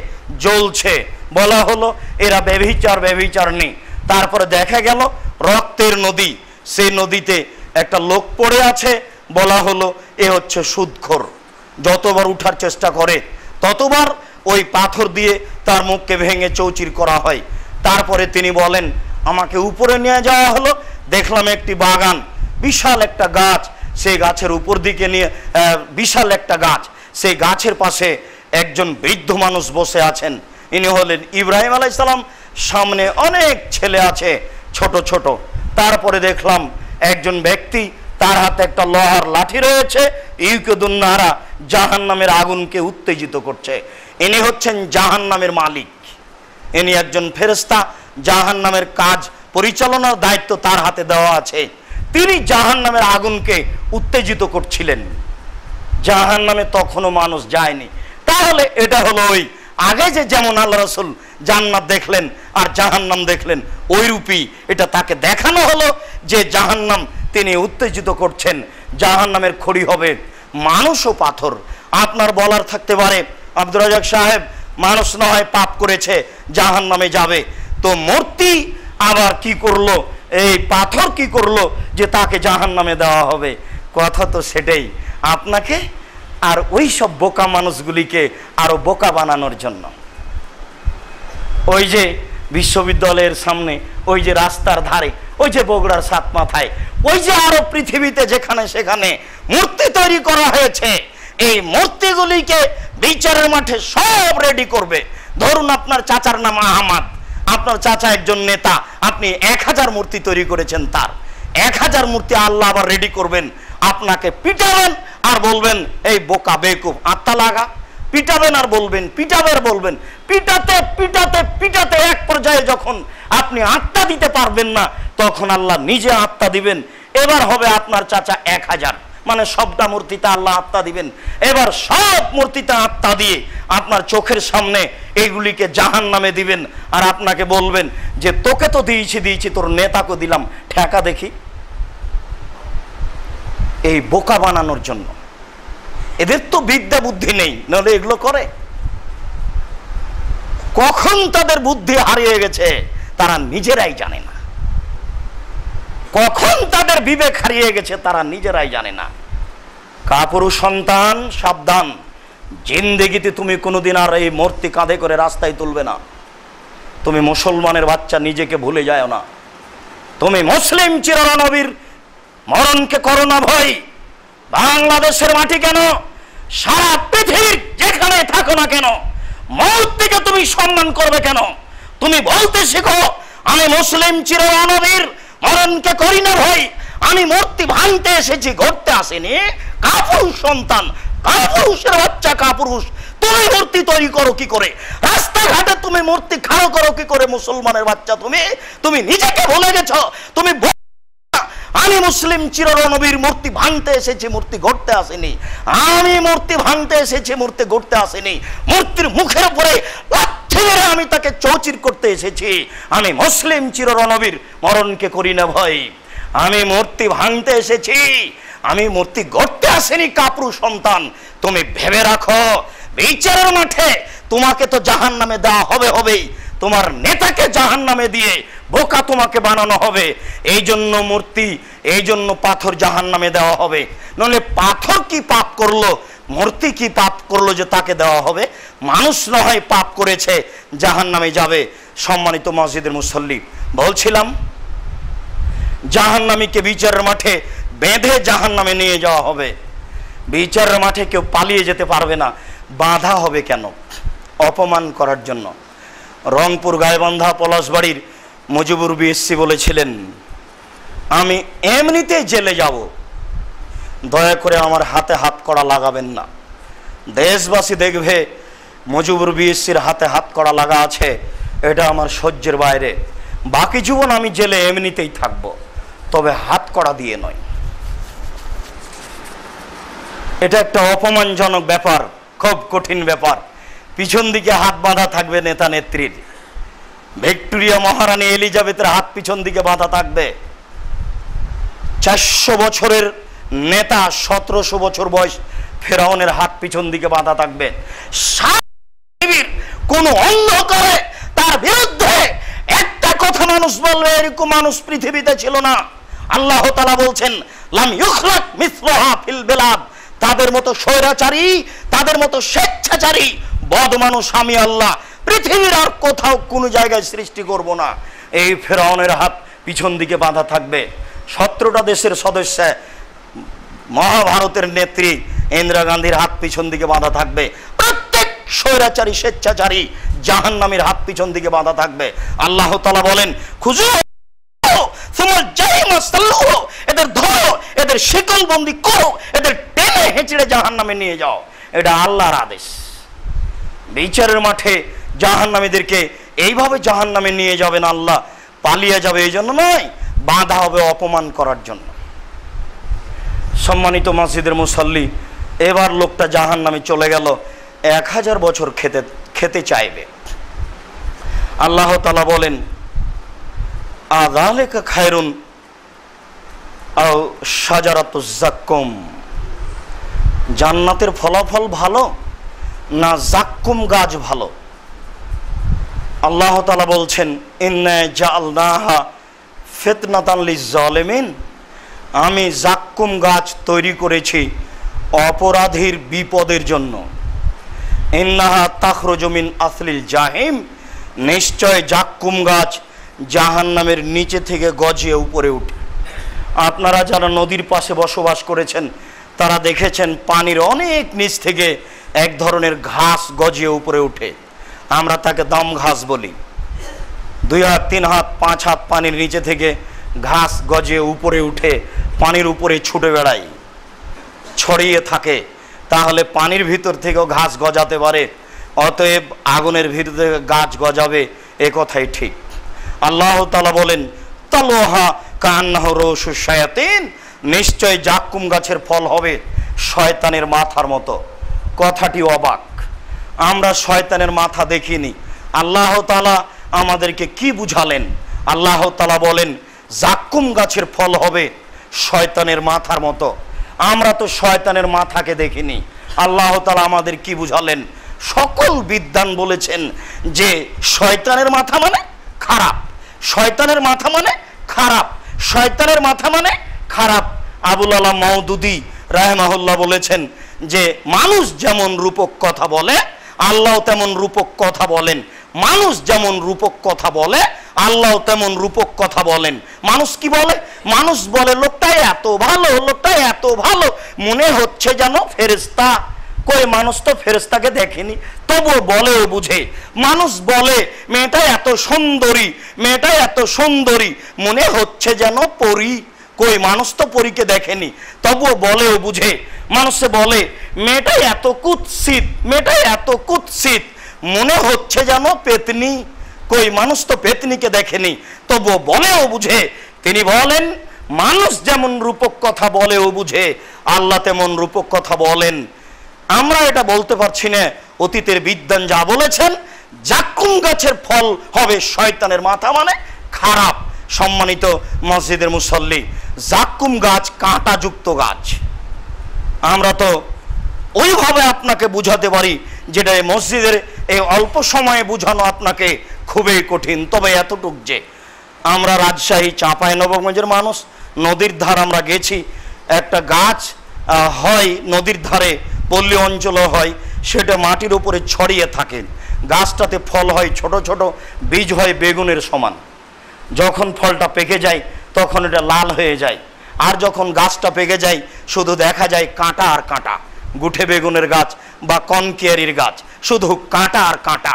জ্বলছে। বলা হলো এরা ব্যভিচার নেই। তারপরে দেখা গেল রক্তের নদী, সেই নদীতে একটা লোক পড়ে আছে। বলা হলো এ হচ্ছে সুদখোর। যতবার উঠার চেষ্টা করে ততবার ওই পাথর দিয়ে তার মুখকে ভেঙে চৌচির করা হয়। তারপরে তিনি বলেন, আমাকে উপরে নিয়ে যাওয়া হলো, দেখলাম একটি বাগান, বিশাল একটা গাছ, সেই গাছের উপর দিকে নিয়ে বিশাল একটা গাছ, সেই গাছের পাশে একজন বৃদ্ধ মানুষ বসে আছেন। ইনি হলেন ইব্রাহিম আলাইহিস সালাম। সামনে অনেক ছেলে আছে ছোট ছোট। তারপরে দেখলাম একজন ব্যক্তি, তার হাতে একটা লোহার লাঠি রয়েছে, ইউকিদুন নারা, জাহান্নামের আগুনকে উত্তেজিত করছে। ইনি হচ্ছেন জাহান্নামের মালিক। ইনি একজন ফেরেশতা, জাহান্নামের কাজ পরিচালনার দায়িত্ব তার হাতে দেওয়া আছে। তিনি জাহান্নামের আগুনকে উত্তেজিত করছিলেন। জাহান্নামে তখনও মানুষ যায়নি। তাহলে এটা হলো ওই আগে যে যেমন আল্লাহ রাসূল জান্নাত দেখলেন আর জাহান্নাম দেখলেন, ওই রূপী এটা তাকে দেখানো হলো যে জাহান্নাম তিনি উত্তেজিত করছেন। জাহান্নামের খড়ি হবে মানুষ ও পাথর। আপনার বলার থাকতে পারে, আব্দুর রাজ্জাক সাহেব, মানুষ না হয় পাপ করেছে, জাহান্নামে যাবে, তো মূর্তি আবার কি করলো, এই পাথর কি করলো যে তাকে জাহান্নামে দেওয়া হবে? কথা তো সেটাই, আপনাকে আর ওই সব বোকা মানুষগুলিকে আরো বোকা বানানোর জন্য। ওই যে বিশ্ববিদ্যালয়ের সামনে, ওই যে রাস্তার ধারে, ওই যে বগুড়ার সাত মাথায়, ওই যে আরো পৃথিবীতে যেখানে সেখানে মূর্তি তৈরি করা হয়েছে, এই মূর্তিগুলিকে বিচারের মাঠে সব রেডি করবে। ধরুন আপনার চাচার নাম আহমদ, আপনার চাচা একজন নেতা, আপনি 1000 মূর্তি তৈরি করেছেন, তার 1000 মূর্তি আল্লাহ আবার রেডি করবেন, আপনাকে পিটাবেন আর বলবেন এই বোকা বেকুব আত্মা লাগা, পিটাবেন আর বলবেন, পিটাবে আর বলবেন, পিটাতে পিটাতে পিটাতে এক পর্যায়ে যখন আপনি আত্মা দিতে পারবেন না, তখন আল্লাহ নিজে আত্মা দিবেন। এবার হবে আপনার চাচা 1000, মানে সবটা মূর্তিতে আল্লাহ আত্মা দিবেন। এবার সব মূর্তিতে আত্মা দিয়ে আপনার চোখের সামনে এইগুলিকে জাহান্নামে দিবেন, আর আপনাকে বলবেন যে তোকে তো দিয়েছি, তোর নেতাকে দিলাম, ঠেকা দেখি। এই বোকা বানানোর জন্য। এদের তো বিদ্যা বুদ্ধি নেই, নাহলে এগুলো করে। কখন তাদের বুদ্ধি হারিয়ে গেছে তারা নিজেরাই জানে না, কখন তাদের বিবেক হারিয়ে গেছে তারা নিজেরাই জানে না। কাপুরুষ সন্তান, সাবধান, জিন্দেগিতে তুমি কোনোদিন আর এই মূর্তি কাঁধে করে রাস্তায় তুলবে না। তুমি মুসলমানের বাচ্চা, নিজেকে ভুলে যায় না। তুমি মুসলিম চিরনবীর মরণকে করো না ভয়। বাংলাদেশের মাটি কেন, সারা পৃথিবীর যেখানে থাকো না কেন, মূর্তিকে তুমি সম্মান করবে কেন? তুমি বলতে শেখো আমি মুসলিম চিরনবীর মরণকে করি না ভয়, আমি মূর্তি ভাঙতে এসেছি, ঘটতে আসেনি। কাপুরুষ সন্তান, কাপুরুষের বাচ্চা, কাপুরুষ। তুমি মূর্তি তৈরি করো কি করে? রাস্তাঘাটে তুমি মূর্তি খাড়ো করো কি করে? মুসলমানের বাচ্চা তুমি নিজেকে ভুলে গেছো। তুমি আমি মুসলিম চিরনবীর মূর্তি ভাঙতে এসেছি, মূর্তি গড়তে আসেনি। আমি মূর্তি ভাঙতে এসেছি, মূর্তি গড়তে আসেনি। মূর্তির মুখের উপরে লাথি মেরে আমি তাকে চৌচির করতে এসেছি। আমি মুসলিম চিরনবীর মরণকে করি না ভয়। আমি মূর্তি ভাঙতে এসেছি, আমি মূর্তি গড়তে আসেনি। কাপুরুষ সন্তান, তুমি ভেবে রাখো বিচারের মাঠে তোমাকে তো জাহান্নামে দেওয়া হবেই। তোমার নেতাকে জাহান্নামে দিয়ে বোকা তোমাকে বানানো হবে। এই জন্য মূর্তি, এই জন্য পাথর জাহান্নামে দেওয়া হবে। নইলে পাথর কি পাপ করলো, মূর্তি কি পাপ করলো যে তাকে দেওয়া হবে? মানুষ নয় পাপ করেছে, জাহান্নামে যাবে। সম্মানিত মসজিদের মুসল্লি, বলছিলাম জাহান্নামীকে বিচারের মাঠে বেঁধে জাহান্নামে নিয়ে যাওয়া হবে। বিচারের মাঠে কেউ পালিয়ে যেতে পারবে না। বাধা হবে কেন? অপমান করার জন্য। রংপুর গাইবান্ধা পলাশবাড়ির মুজিবুর বিএসসি বলেছিলেন আমি এমনিতেই জেলে যাব, দয়া করে আমার হাতে হাত কড়া লাগাবেন না। দেশবাসী দেখবে মুজিবুর বিএসসির হাতে হাত কড়া লাগা আছে, এটা আমার সহ্যের বাইরে। বাকি জীবন আমি জেলে এমনিতেই থাকবো, তবে হাত কড়া দিয়ে নয়। এটা একটা অপমানজনক ব্যাপার, খুব কঠিন ব্যাপার। পিছন দিকে হাত বাঁধা থাকবে নেতা নেত্রীর। ভিক্টোরিয়া মহারানী এলিজাবেথের হাত পিছন দিকে বাঁধা থাকবে। 400 বছরের নেতা, 1700 বছর বয়স ফেরাউনের হাত পিছন দিকে বাঁধা থাকবে। কোন অন্ধকারে তার বিরুদ্ধে একটা কথা মানুষ বলবে, এরকম মানুষ পৃথিবীতে ছিল না। আল্লাহ তাআলা বলছেন লাম ইউখলাক মিসলুহা ফিল বিলাদ। তাদের মতো স্বৈরাচারী, তাদের মতো স্বেচ্ছাচারী বদ মানুষ আমি আল্লাহ পৃথিবীর আর কোথাও কোনো জায়গায় সৃষ্টি করব না। এই ফেরাউনের হাত পিছন দিকে বাঁধা থাকবে। 17টা দেশের সদস্য, মহাভারতের নেত্রী ইন্দিরা গান্ধীর হাত পিছন দিকে বাঁধা থাকবে। প্রত্যেক স্বৈরাচারী, স্বেচ্ছাচারী জাহান্নামীর হাত পিছন দিকে বাঁধা থাকবে। আল্লাহ তাআলা বলেন খুঁজো এদের ধরো, এদের শিকল বন্দি করো, এদের টেনে হেঁচড়ে জাহান্নামে নিয়ে যাও। এটা আল্লাহর আদেশ। বিচারের মাঠে জাহান্নামীদেরকে এইভাবে জাহান্নামে নিয়ে যাবেন আল্লাহ, পালিয়ে যাবে এই জন্য নয়, বাঁধা হবে অপমান করার জন্য। সম্মানিত মসজিদের মুসল্লি, এবার লোকটা জাহান্নামে চলে গেল, 1000 বছর খেতে চাইবে। আল্লাহ তাআলা বলেন আযালিকা খায়রুন আও শাজারাতুজ যাক্কুম, জান্নাতের ফলাফল ভালো না যাক্কুম গাছ ভালো? আল্লাহ তাআলা বলছেন ইন্না জাআলনাহা ফিতনাতান লিজ-জালিমিন, আমি যাক্কুম গাছ তৈরি করেছি অপরাধীর বিপদের জন্য। ইন্নাহা তাখরুজু মিন আসলিল জাহিম, নিশ্চয় যাক্কুম গাছ জাহান্নামের নিচে থেকে গজিয়ে উপরে উঠে। আপনারা যারা নদীর পাশে বসবাস করেছেন তারা দেখেছেন পানির অনেক নিচ থেকে এক ধরনের ঘাস গজিয়ে উপরে উঠে, আমরা তাকে দম ঘাস বলি। 2 হাত 3 হাত 5 হাত পানির নিচে থেকে ঘাস গজিয়ে উপরে উঠে পানির উপরে ছুটে বেড়ায়, ছড়িয়ে থাকে। তাহলে পানির ভিতর থেকেও ঘাস গজাতে পারে, অতএব আগুনের ভিতর থেকে গাছ গজাবে, এ কথাই ঠিক। আল্লাহ তাআলা বলেন তালওহা কান্নাহু রুউসুশ শায়াতিন, নিশ্চয় যাক্কুম গাছের ফল হবে শয়তানের মাথার মতো। কথাটি অবাক, আমরা শয়তানের মাথা দেখিনি। আল্লাহ তাআলা আমাদেরকে কি বুঝালেন? আল্লাহ তাআলা বলেন যাক্কুম গাছের ফল হবে শয়তানের মাথার মতো। আমরা তো শয়তানের মাথাকে দেখিনি। আল্লাহ তাআলা আমাদের কি বুঝালেন? সকল বিদ্বান বলেছেন যে শয়তানের মাথা মানে খারাপ, শয়তানের মাথা মানে খারাপ, শয়তানের মাথা মানে খারাপ। আবুল আলা মওদুদি রাহিমাহুল্লাহ বলেছেন যে মানুষ যেমন রূপক কথা বলে আল্লাহ তেমন রূপক কথা বলেন, মানুষ যেমন রূপক কথা বলে আল্লাহ তেমন রূপক কথা বলেন। মানুষ কি বলে? মানুষ বলে লোকটা এত ভালো, লোকটা এত ভালো, মনে হচ্ছে যেন ফেরেশতা। কই মানুষ তো ফেরেশতাকে দেখেনি, তবুও বলে ও বুঝে। মানুষ বলে মেয়েটা এত সুন্দরী, মেয়েটা এত সুন্দরী, মনে হচ্ছে যেন পরী। কই মানুষ তো পরীকে দেখেনি, তবুও বলে ও বুঝে। মানুষে বলে মেয়েটা এত কুৎসিত, মেয়েটা এত কুৎসিত, মনে হচ্ছে যেন পেতনি। কই মানুষ তো পেতনিকে দেখেনি, তবুও বলে ও বুঝে। তিনি বলেন মানুষ যেমন রূপক কথা বলে ও বুঝে আল্লাহ তেমন রূপক কথা বলেন। আমরা এটা বলতে পারছি না, অতীতের বিদ্বান যা বলেছেন যাক্কুম গাছের ফল হবে শয়তানের মাথা মানে খারাপ। সম্মানিত মসজিদের মুসল্লি, যাক্কুম গাছ কাঁটাযুক্ত গাছ। আমরা তো ওইভাবে আপনাকে বুঝাতে পারি যেটা এই মসজিদের এই অল্প সময়ে বুঝানো আপনাকে খুবই কঠিন। তবে এতটুক যে আমরা রাজশাহী চাঁপাইনবাবগঞ্জের মানুষ, নদীর ধার আমরা গেছি, একটা গাছ হয় নদীর ধারে, পল্লী অঞ্চলও হয়, সেটা মাটির উপরে ছড়িয়ে থাকে। গাছটাতে ফল হয় ছোট ছোট, বীজ হয় বেগুনের সমান। যখন ফলটা পেকে যায় তখন এটা লাল হয়ে যায়, আর যখন গাছটা পেকে যায় শুধু দেখা যায় কাঁটা আর কাঁটা। গুঠে বেগুনের গাছ বা কনকেয়ারির গাছ, শুধু কাঁটা আর কাঁটা।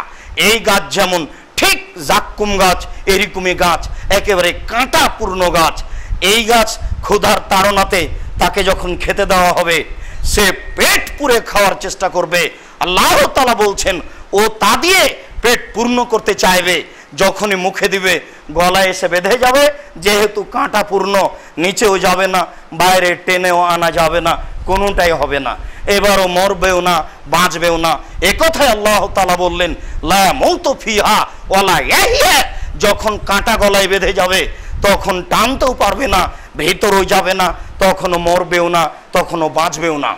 এই গাছ যেমন, ঠিক যাক্কুম গাছ এরকমই গাছ, একেবারে কাঁটা পূর্ণ গাছ। এই গাছ ক্ষুধার তাড়নাতে তাকে যখন খেতে দেওয়া হবে সে পেট পুরে খাওয়ার চেষ্টা করবে। আল্লাহ তাআলা বলছেন ও তা দিয়ে পেট পূর্ণ করতে চাইবে, যখনই মুখে দিবে গলায় এসে বেঁধে যাবে, যেহেতু কাঁটা পূর্ণ, নিচেও যাবে না, বাইরে টেনেও আনা যাবে না, কোনোটাই হবে না। এবারও মরবেও না, বাঁচবেও না। একথাই আল্লাহ তাআলা বললেন লা মাউতু ফিহা ওয়ালা ইয়াহইয়া, যখন কাঁটা গলায় বেঁধে যাবে তখন টানতেও পারবে না, ভেতরেও যাবে না, তখনও মরবেও না, তখনও বাঁচবেও না।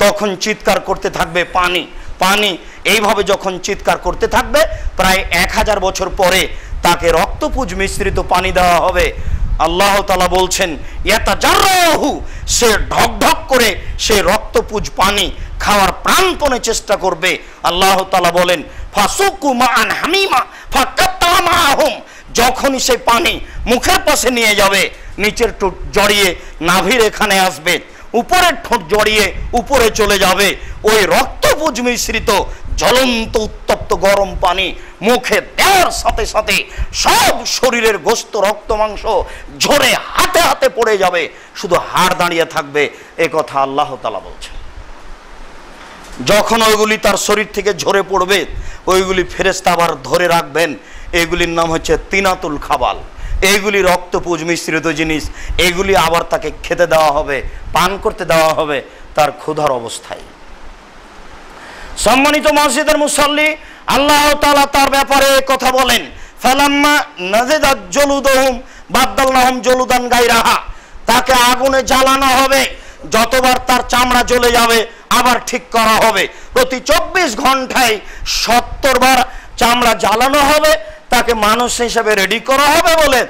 তখন চিৎকার করতে থাকবে পানি পানি। এইভাবে যখন চিৎকার করতে থাকবে প্রায় 1000 বছর পরে তাকে রক্তপুঞ্জ মিশ্রিত পানি দেওয়া হবে। আল্লাহ তাআলা বলছেন ইয়াতাজাররাহু, সে ঢক ঢক করে সে রক্তপুঞ্জ পানি খাওয়ার প্রাণপণে চেষ্টা করবে। আল্লাহ তাআলা বলেন ফাসুকু মান হামিমা ফাকাত্তামাহুম, যখনই সে পানি মুখের পাশে নিয়ে যাবে নিচের ঠোঁট জড়িয়ে নাভির এখানে আসবে, উপরের ঠোঁট জড়িয়ে উপরে চলে যাবে। ওই রক্তপুঞ্জ মিশ্রিত জ্বলন্ত উত্তপ্ত গরম পানি মুখে দেওয়ার সাথে সাথে সব শরীরের গোস্ত রক্ত মাংস ঝরে হাতে হাতে পড়ে যাবে, শুধু হাড় দাঁড়িয়ে থাকবে। এ কথা আল্লাহ তাআলা বলছেন। যখন ওইগুলি তার শরীর থেকে ঝরে পড়বে ওইগুলি ফেরেশতা আবার ধরে রাখবেন, এগুলির নাম হচ্ছে তিনাতুল খাবাল। এইগুলি রক্তপুঞ্জ মিশ্রিত জিনিস, এগুলি আবার তাকে খেতে দেওয়া হবে, পান করতে দেওয়া হবে তার ক্ষুধার অবস্থায়। সম্মানিত মসজিদের মুসল্লি, আল্লাহ তাআলা তার ব্যাপারে কথা বলেন, ফালাম্মা নাজিদাত জুলুদুহুম বাদদালনাহুম জুলুদান গায়রাহা, তাকে আগুনে জ্বালানো হবে, যতবার তার চামড়া জ্বলে যাবে আবার ঠিক করা হবে। প্রতি 24 ঘন্টায় 70 বার চামড়া জ্বালানো হবে, তাকে মানুষ হিসেবে রেডি করা হবে বলে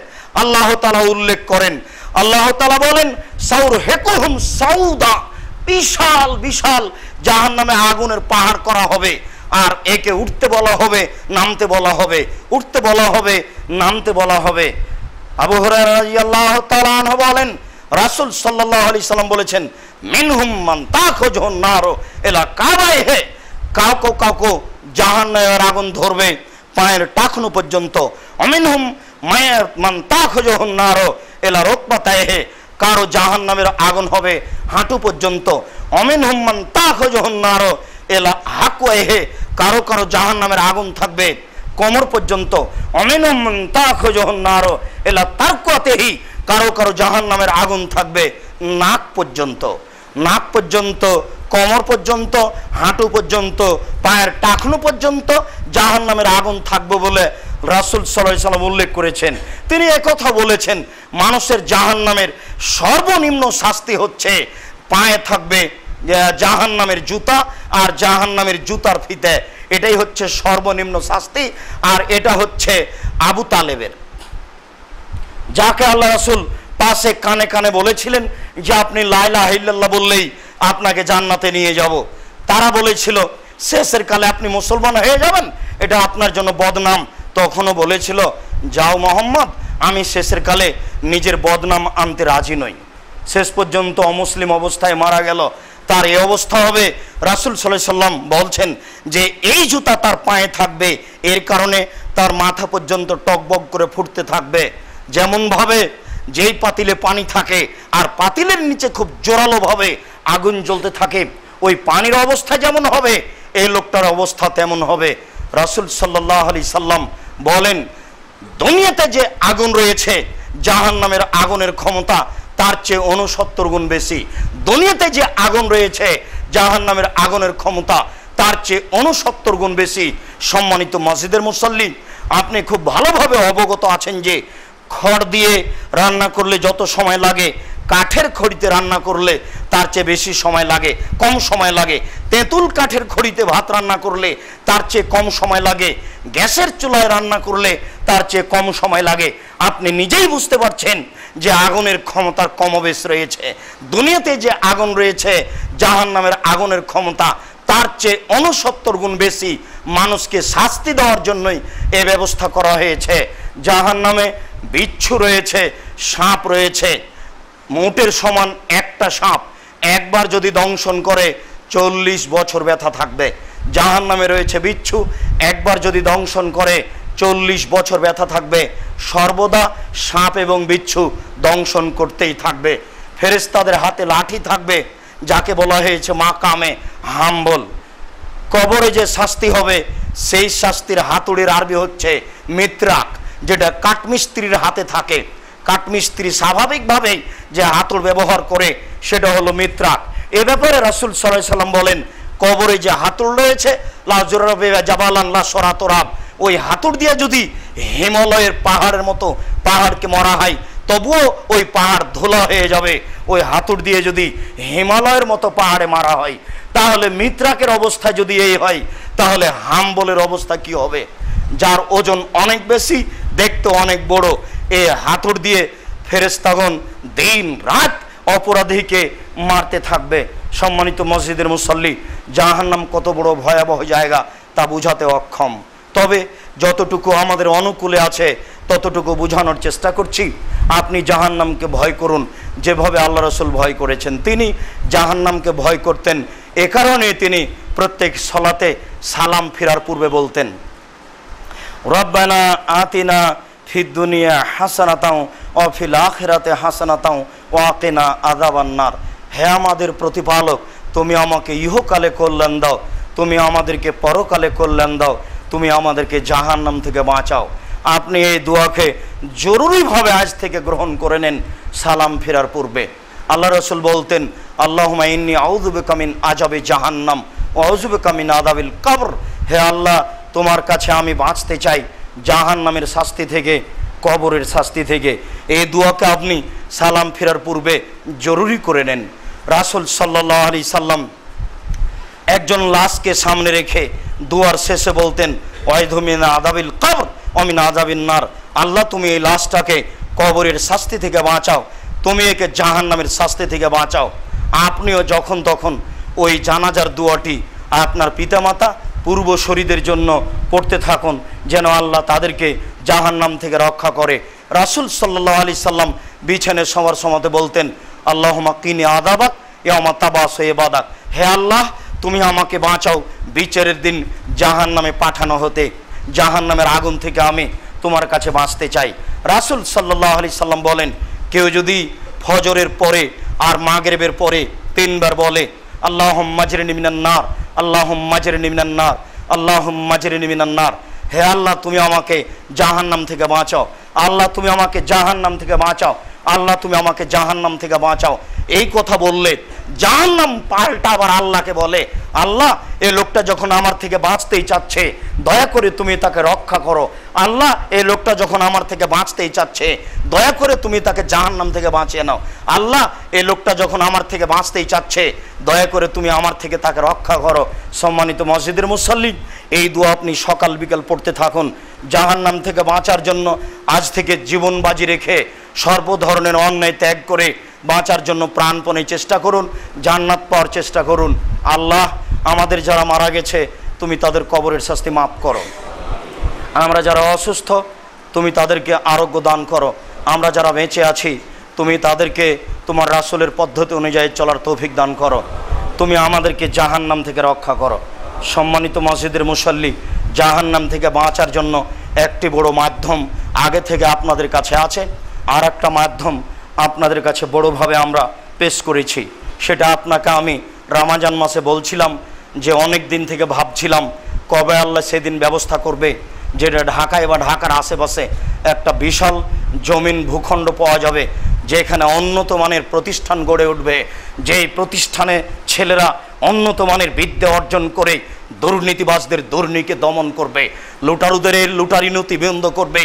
আল্লাহ তাআলা উল্লেখ করেন। আল্লাহ তাআলা বলেন সাউরহিকুহুম সাউদা, বিশাল বিশাল জাহান্নামে আগুনের পাহাড় করা হবে, আর একে উঠতে বলা হবে, নামতে বলা হবে, উঠতে বলা হবে, নামতে বলা হবে। আবু হুরায়রা রাদিয়াল্লাহু তাআলা আনহু বলেন, রাসূল সাল্লাল্লাহু আলাইহি সাল্লাম বলেছেন, মিনহুম মান তাখুজুন নার ইলা কাবাইহি, কাউকে কাউকে জাহান্নামের আগুন ধরবে পায়ের টাকনু পর্যন্ত। অমিনহুম মান তাখুজুন নার ইলা রুকবাতাইহি, কারো জাহান্নামের আগুন হবে হাঁটু পর্যন্ত। অমিনহুম মান তাখুজুন নার ইলা হাকওয়াইহি, কারো কারো জাহান্নামের আগুন থাকবে কোমর পর্যন্ত। অমিনহুম মান তাখুজুন নার ইলা তারকুয়াতিহি, কারো কারো জাহান্নামের আগুন থাকবে নাক পর্যন্ত। নাক পর্যন্ত, কোমর পর্যন্ত, হাঁটু পর্যন্ত, পায়ের টাকনু পর্যন্ত জাহান্নামের আগুন থাকবে বলে রাসূল সাল্লাল্লাহু আলাইহি সাল্লাম উল্লেখ করেছেন। তিনি একথা বলেছেন, মানুষের জাহান্নামের সর্বনিম্ন শাস্তি হচ্ছে পায়ে থাকবে জাহান্নামের জুতা আর জাহান্নামের জুতার ফিতে, এটাই হচ্ছে সর্বনিম্ন শাস্তি। আর এটা হচ্ছে আবু তালেবের, যাকে আল্লাহ রাসূল পাশে কানে কানে বলেছিলেন যে আপনি লা ইলাহা ইল্লাল্লাহ বললেই আপনাকে জান্নাতে নিয়ে যাব। তারা বলেছিল শেষের কালে আপনি মুসলমান হয়ে যাবেন, এটা আপনার জন্য বদনাম। তখনও বলেছিল, যাও মোহাম্মদ, আমি শেষের কালে নিজের বদনাম আনতে রাজি নই। শেষ পর্যন্ত অমুসলিম অবস্থায় মারা গেল। তার এই অবস্থা হবে, রাসূল সাল্লাল্লাহু আলাইহি সাল্লাম বলছেন যে এই জুতা তার পায়ে থাকবে, এর কারণে তার মাথা পর্যন্ত টকবক করে ফুটতে থাকবে। যেমনভাবে যেই পাতিলে পানি থাকে আর পাতিলের নিচে খুব জোরালোভাবে আগুন জ্বলতে থাকে, ওই পানির অবস্থা যেমন হবে এই লোকটার অবস্থা তেমন হবে। রাসূল সাল্লাল্লাহু আলাইহি সাল্লাম বলেন, দুনিয়াতে যে আগুন রয়েছে জাহান্নামের আগুনের ক্ষমতা তার চেয়ে 69 গুণ বেশি। দুনিয়াতে যে আগুন রয়েছে জাহান্নামের আগুনের ক্ষমতা তার চেয়ে 69 গুণ বেশি। সম্মানিত মসজিদের মুসল্লি, আপনি খুব ভালোভাবে অবগত আছেন যে খড় দিয়ে রান্না করলে যত সময় লাগে, কাঠের খড়িতে রান্না করলে তার চেয়ে বেশি সময় লাগে, কম সময় লাগে। তেঁতুল কাঠের খড়িতে ভাত রান্না করলে তার চেয়ে কম সময় লাগে, গ্যাসের চুলায় রান্না করলে তার চেয়ে কম সময় লাগে। আপনি নিজেই বুঝতে পারছেন যে আগুনের ক্ষমতার কমবেশ রয়েছে। দুনিয়াতে যে আগুন রয়েছে জাহান্নামের আগুনের ক্ষমতা তার চেয়ে 69 গুণ বেশি। মানুষকে শাস্তি দেওয়ার জন্যই এ ব্যবস্থা করা হয়েছে। জাহান্নামে বিচ্ছু রয়েছে, সাপ রয়েছে, মোটের সমান একটা সাপ একবার যদি দংশন করে 40 বছর ব্যথা থাকবে। জাহান্নামে রয়েছে বিচ্ছু, একবার যদি দংশন করে 40 বছর ব্যথা থাকবে। সর্বদা সাপ এবং বিচ্ছু দংশন করতেই থাকবে। ফেরেশতাদের হাতে লাঠি থাকবে, যাকে বলা হয়েছে মাকামে হাম্বল। কবরে যে শাস্তি হবে সেই শাস্তির হাতুড়ির আরবি হচ্ছে মিত্রাক, যেটা কাঠমিস্ত্রির হাতে থাকে। কাঠমিস্ত্রি স্বাভাবিকভাবেই যে হাতুড় ব্যবহার করে সেটা হলো মিত্রাক। এ ব্যাপারে রাসূল সাল্লাল্লাহু আলাইহি সাল্লাম বলেন, কবরে যে হাতুড় রয়েছে লা জুরাবে জাবালান লা সরাতরাব, ওই হাতুড় দিয়ে যদি হিমালয়ের পাহাড়ের মতো পাহাড়কে মরা হয় তবুও ওই পাহাড় ধুলা হয়ে যাবে। ওই হাতুড় দিয়ে যদি হিমালয়ের মতো পাহাড়ে মারা হয়, তাহলে মিত্রাকের অবস্থা যদি এই হয়, তাহলে হাম্বলের অবস্থা কি হবে? যার ওজন অনেক বেশি, দেখতে অনেক বড়। এই হাতুড় দিয়ে ফেরেশতাগণ দিন রাত অপরাধীকে মারতে থাকবে। সম্মানিত মসজিদের মুসল্লি, জাহান্নাম কত বড় ভয়াবহ জায়গা তা বুঝাতে অক্ষম। তবে যতটুকু আমাদের অনুকূলে আছে ততটুকু বোঝানোর চেষ্টা করছি। আপনি জাহান্নামকে ভয় করুন যেভাবে আল্লাহ রাসূল ভয় করেছেন। তিনি জাহান্নামকে ভয় করতেন, এ কারণে তিনি প্রত্যেক সালাতে সালাম ফেরার পূর্বে বলতেন, রব্বানা আতিনা ফিদ দুনিয়া হাসানাতাও ওয়া ফিল আখিরাতি হাসানাতাও ওয়া কিনা আযাবান নার। হে আমাদের প্রতিপালক, তুমি আমাকে ইহকালে কল্যাণ দাও, তুমি আমাদেরকে পরকালে কল্যাণ দাও, তুমি আমাদেরকে জাহান্নাম থেকে বাঁচাও। আপনি এই দোয়াকে জরুরিভাবে আজ থেকে গ্রহণ করে নেন সালাম ফেরার পূর্বে। আল্লাহ রসুল বলতেন, আল্লাহুম্মা ইন্নী আউযু বিকা মিন আযাবি জাহান্নাম ওয়া আউযু বিকা মিন আযাবিল কবর। হে আল্লাহ, তোমার কাছে আমি বাঁচতে চাই জাহান্নামের শাস্তি থেকে, কবরের শাস্তি থেকে। এই দোয়াকে আপনি সালাম ফেরার পূর্বে জরুরি করে নেন। রাসূল সাল্লাল্লাহু আলাইহি সাল্লাম একজন লাশকে সামনে রেখে দুয়ার শেষে বলতেন, ওয়াইযু মিন আযাবিল কবর ওয়া মিন আযাবিন নার। আল্লাহ, তুমি এই লাশটাকে কবরের শাস্তি থেকে বাঁচাও, তুমি একে জাহান্নামের শাস্তি থেকে বাঁচাও। আপনিও যখন তখন ওই জানাজার দোয়াটি আপনার পিতামাতা পূর্বসূরীদের জন্য পড়তে থাকুন, যেন আল্লাহ তাদেরকে জাহান্নাম থেকে রক্ষা করে। রাসূল সাল্লাল্লাহু আলাইহি সাল্লাম বিছানে শোয়ার সময়তে বলতেন, আল্লাহুম্মা কিনি আযাবাক ইয়াওমা তাবাসু ইবাদাক। হে আল্লাহ, তুমি আমাকে বাঁচাও বিচারের দিন জাহান্নামে পাঠানো হতে, জাহান্নামের আগুন থেকে আমি তোমার কাছে বাঁচতে চাই। রাসূল সাল্লাল্লাহু আলাইহি সাল্লাম বলেন, কেউ যদি ফজরের পরে আর মাগরিবের পরে 3 বার বলে, আল্লাহুম্মা আজরিনি মিনান নার, আল্লাহুম্মা আজরিনি মিনান নার, আল্লাহুম্মা আজরিনি মিনান নার। হে আল্লাহ, তুমি আমাকে জাহান্নাম থেকে বাঁচাও, আল্লাহ তুমি আমাকে জাহান্নাম থেকে বাঁচাও, আল্লাহ তুমি আমাকে জাহান্নাম থেকে বাঁচাও। এই কথা বললে জাহান্নাম পাল্টা আবার আল্লাহকে বলে, আল্লাহ, এই লোকটা যখন আমার থেকে বাঁচতেই চাচ্ছে, দয়া করে তুমি তাকে রক্ষা করো। আল্লাহ, এই লোকটা যখন আমার থেকে বাঁচতেই চাচ্ছে, দয়া করে তুমি তাকে জাহান্নাম থেকে বাঁচিয়ে নাও। আল্লাহ, এই লোকটা যখন আমার থেকে বাঁচতেই চাচ্ছে, দয়া করে তুমি আমার থেকে তাকে রক্ষা করো। সম্মানিত মসজিদের মুসল্লি, এই দোয়া আপনি সকাল বিকাল পড়তে থাকুন। জাহান্নাম থেকে বাঁচার জন্য আজ থেকে জীবন বাজি রেখে সর্ব ধরনের অন্যায় ত্যাগ করে বাঁচার জন্য প্রাণপণে চেষ্টা করুন, জান্নাত পাওয়ার চেষ্টা করুন। আল্লাহ, আমাদের যারা মারা গেছে তুমি তাদের কবরের শাস্তি মাফ করো। আমরা যারা অসুস্থ তুমি তাদেরকে আরোগ্য দান করো। আমরা যারা বেঁচে আছি তুমি তাদেরকে তোমার রাসূলের পদ্ধতি অনুযায়ী চলার তৌফিক দান করো। তুমি আমাদেরকে জাহান্নাম থেকে রক্ষা করো। সম্মানিত মসজিদের মুসল্লি, জাহান্নাম থেকে বাঁচার জন্য একটি বড় মাধ্যম আগে থেকে আপনাদের কাছে আছে, আর একটা মাধ্যম আপনাদের কাছে বড়ভাবে আমরা পেশ করেছি। সেটা আপনাকে আমি রমজান মাসে বলছিলাম যে অনেক দিন থেকে ভাবছিলাম কবে আল্লাহ সেদিন ব্যবস্থা করবে, যেটা ঢাকায় বা ঢাকার আশেপাশে একটা বিশাল জমিন ভূখণ্ড পাওয়া যাবে, যেখানে উন্নত মানের প্রতিষ্ঠান গড়ে উঠবে, যেই প্রতিষ্ঠানে ছেলেরা উন্নত মানের বিদ্যা অর্জন করে দুর্নীতিবাজদের দুর্নীতিকে দমন করবে, লুটারুদের লুটারি নীতি বন্ধ করবে,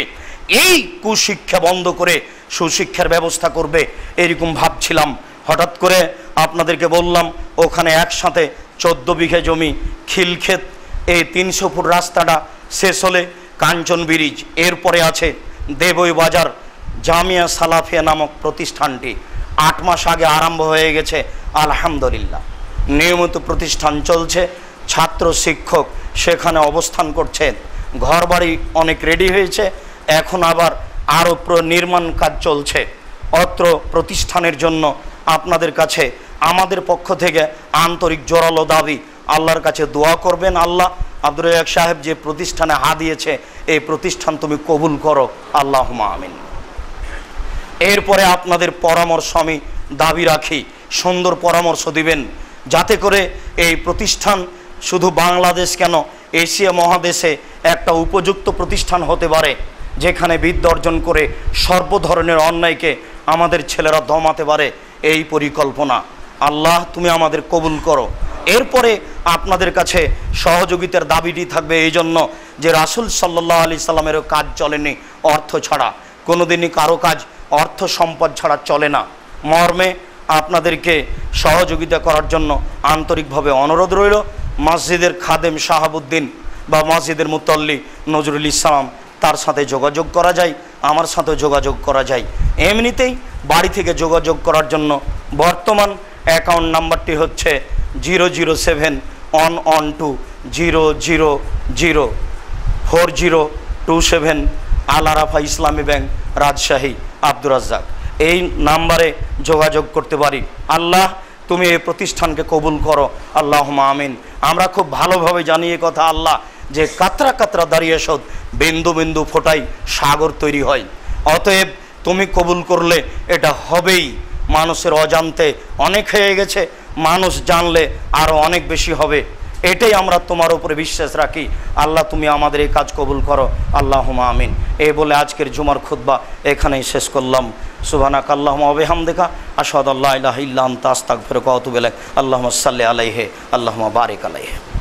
এই কুশিক্ষা বন্ধ করে সুশিক্ষার ব্যবস্থা করবে, এরকম ভাবছিলাম। হঠাৎ করে আপনাদেরকে বললাম ওখানে একসাথে 14 বিঘা জমি, খিলক্ষেত, এই 300 ফুট রাস্তাটা শেষ হলে কাঞ্চন ব্রিজ, এরপরে আছে দেবই বাজার জামিয়া সালাফিয়া নামক প্রতিষ্ঠানটি 8 মাস আগে আরম্ভ হয়ে গেছে। আলহামদুলিল্লাহ, নিয়মিত প্রতিষ্ঠান চলছে, ছাত্র শিক্ষক সেখানে অবস্থান করছে, ঘরবাড়ি অনেক রেডি হয়েছে, এখন আবার আরও নির্মাণ কাজ চলছে। অত্র প্রতিষ্ঠানের জন্য আপনাদের কাছে আমাদের পক্ষ থেকে আন্তরিক জোরালো দাবি, আল্লাহর কাছে দোয়া করবেন, আল্লাহ আব্দুর রাজ্জাক সাহেব যে প্রতিষ্ঠানে হাত দিয়েছে এই প্রতিষ্ঠান তুমি কবুল করো, আল্লাহুম্মা আমিন। এরপরে আপনাদের পরামর্শ আমি দাবি রাখি, সুন্দর পরামর্শ দিবেন, যাতে করে এই প্রতিষ্ঠান শুধু বাংলাদেশ কেন এশিয়া মহাদেশে একটা উপযুক্ত প্রতিষ্ঠান হতে পারে, যেখানে বিদ্যা অর্জন করে সর্ব ধরনের অন্যায়কে আমাদের ছেলেরা দমাতে পারে, এই পরিকল্পনা। আল্লাহ তুমি আমাদের কবুল করো। এরপরে আপনাদের কাছে সহযোগিতার দাবিটি থাকবে এই জন্য যে রাসূল সাল্লাল্লাহু আলাইহি সাল্লামেরও কাজ চলেনি অর্থ ছাড়া, কোনোদিনই কারো কাজ অর্থ সম্পদ ছাড়া চলে না। মর্মে আপনাদেরকে সহযোগিতা করার জন্য আন্তরিকভাবে অনুরোধ রইল। মসজিদের খাদেম শাহাবুদ্দিন বা মসজিদের মুতল্লি নজরুল ইসলাম, তার সাথে যোগাযোগ করা যায়, আমার সাথে যোগাযোগ করা যায়। এমনিতেই বাড়ি থেকে যোগাযোগ করার জন্য বর্তমান অ্যাকাউন্ট নাম্বারটি হচ্ছে 0071120004027 আল আরাফা ইসলামী ব্যাংক, রাজশাহী, আব্দুর রাজ্জাক। এই নাম্বারে যোগাযোগ করতে পারি। আল্লাহ তুমি এই প্রতিষ্ঠানকে কবুল করো, আল্লাহুম্মা আমিন। আমরা খুব ভালোভাবে জানি এ কথা আল্লাহ, যে কাতরা কাতরা দাঁড়িয়ে শোধ বিন্দু বিন্দু ফোটাই সাগর তৈরি হয়। অতএব তুমি কবুল করলে এটা হবেই। মানুষের অজান্তে অনেক হয়ে গেছে, মানুষ জানলে আরও অনেক বেশি হবে। এটাই আমরা তোমার উপরে বিশ্বাস রাখি। আল্লাহ তুমি আমাদের এই কাজ কবুল করো, আল্লাহুম্মা আমিন। এই বলে আজকের জুমার খুতবা এখানেই শেষ করলাম। সুবহানাকা আল্লাহুম্মা ওয়া বিহামদিকা আশহাদু আল্লা ইলাহা ইল্লা আনতা আস্তাগফিরুকা ওয়া আতুবু ইলাইক। আল্লাহুম্মা সাল্লি আলাইহি আল্লাহুম্মা বারিক আলাইহি।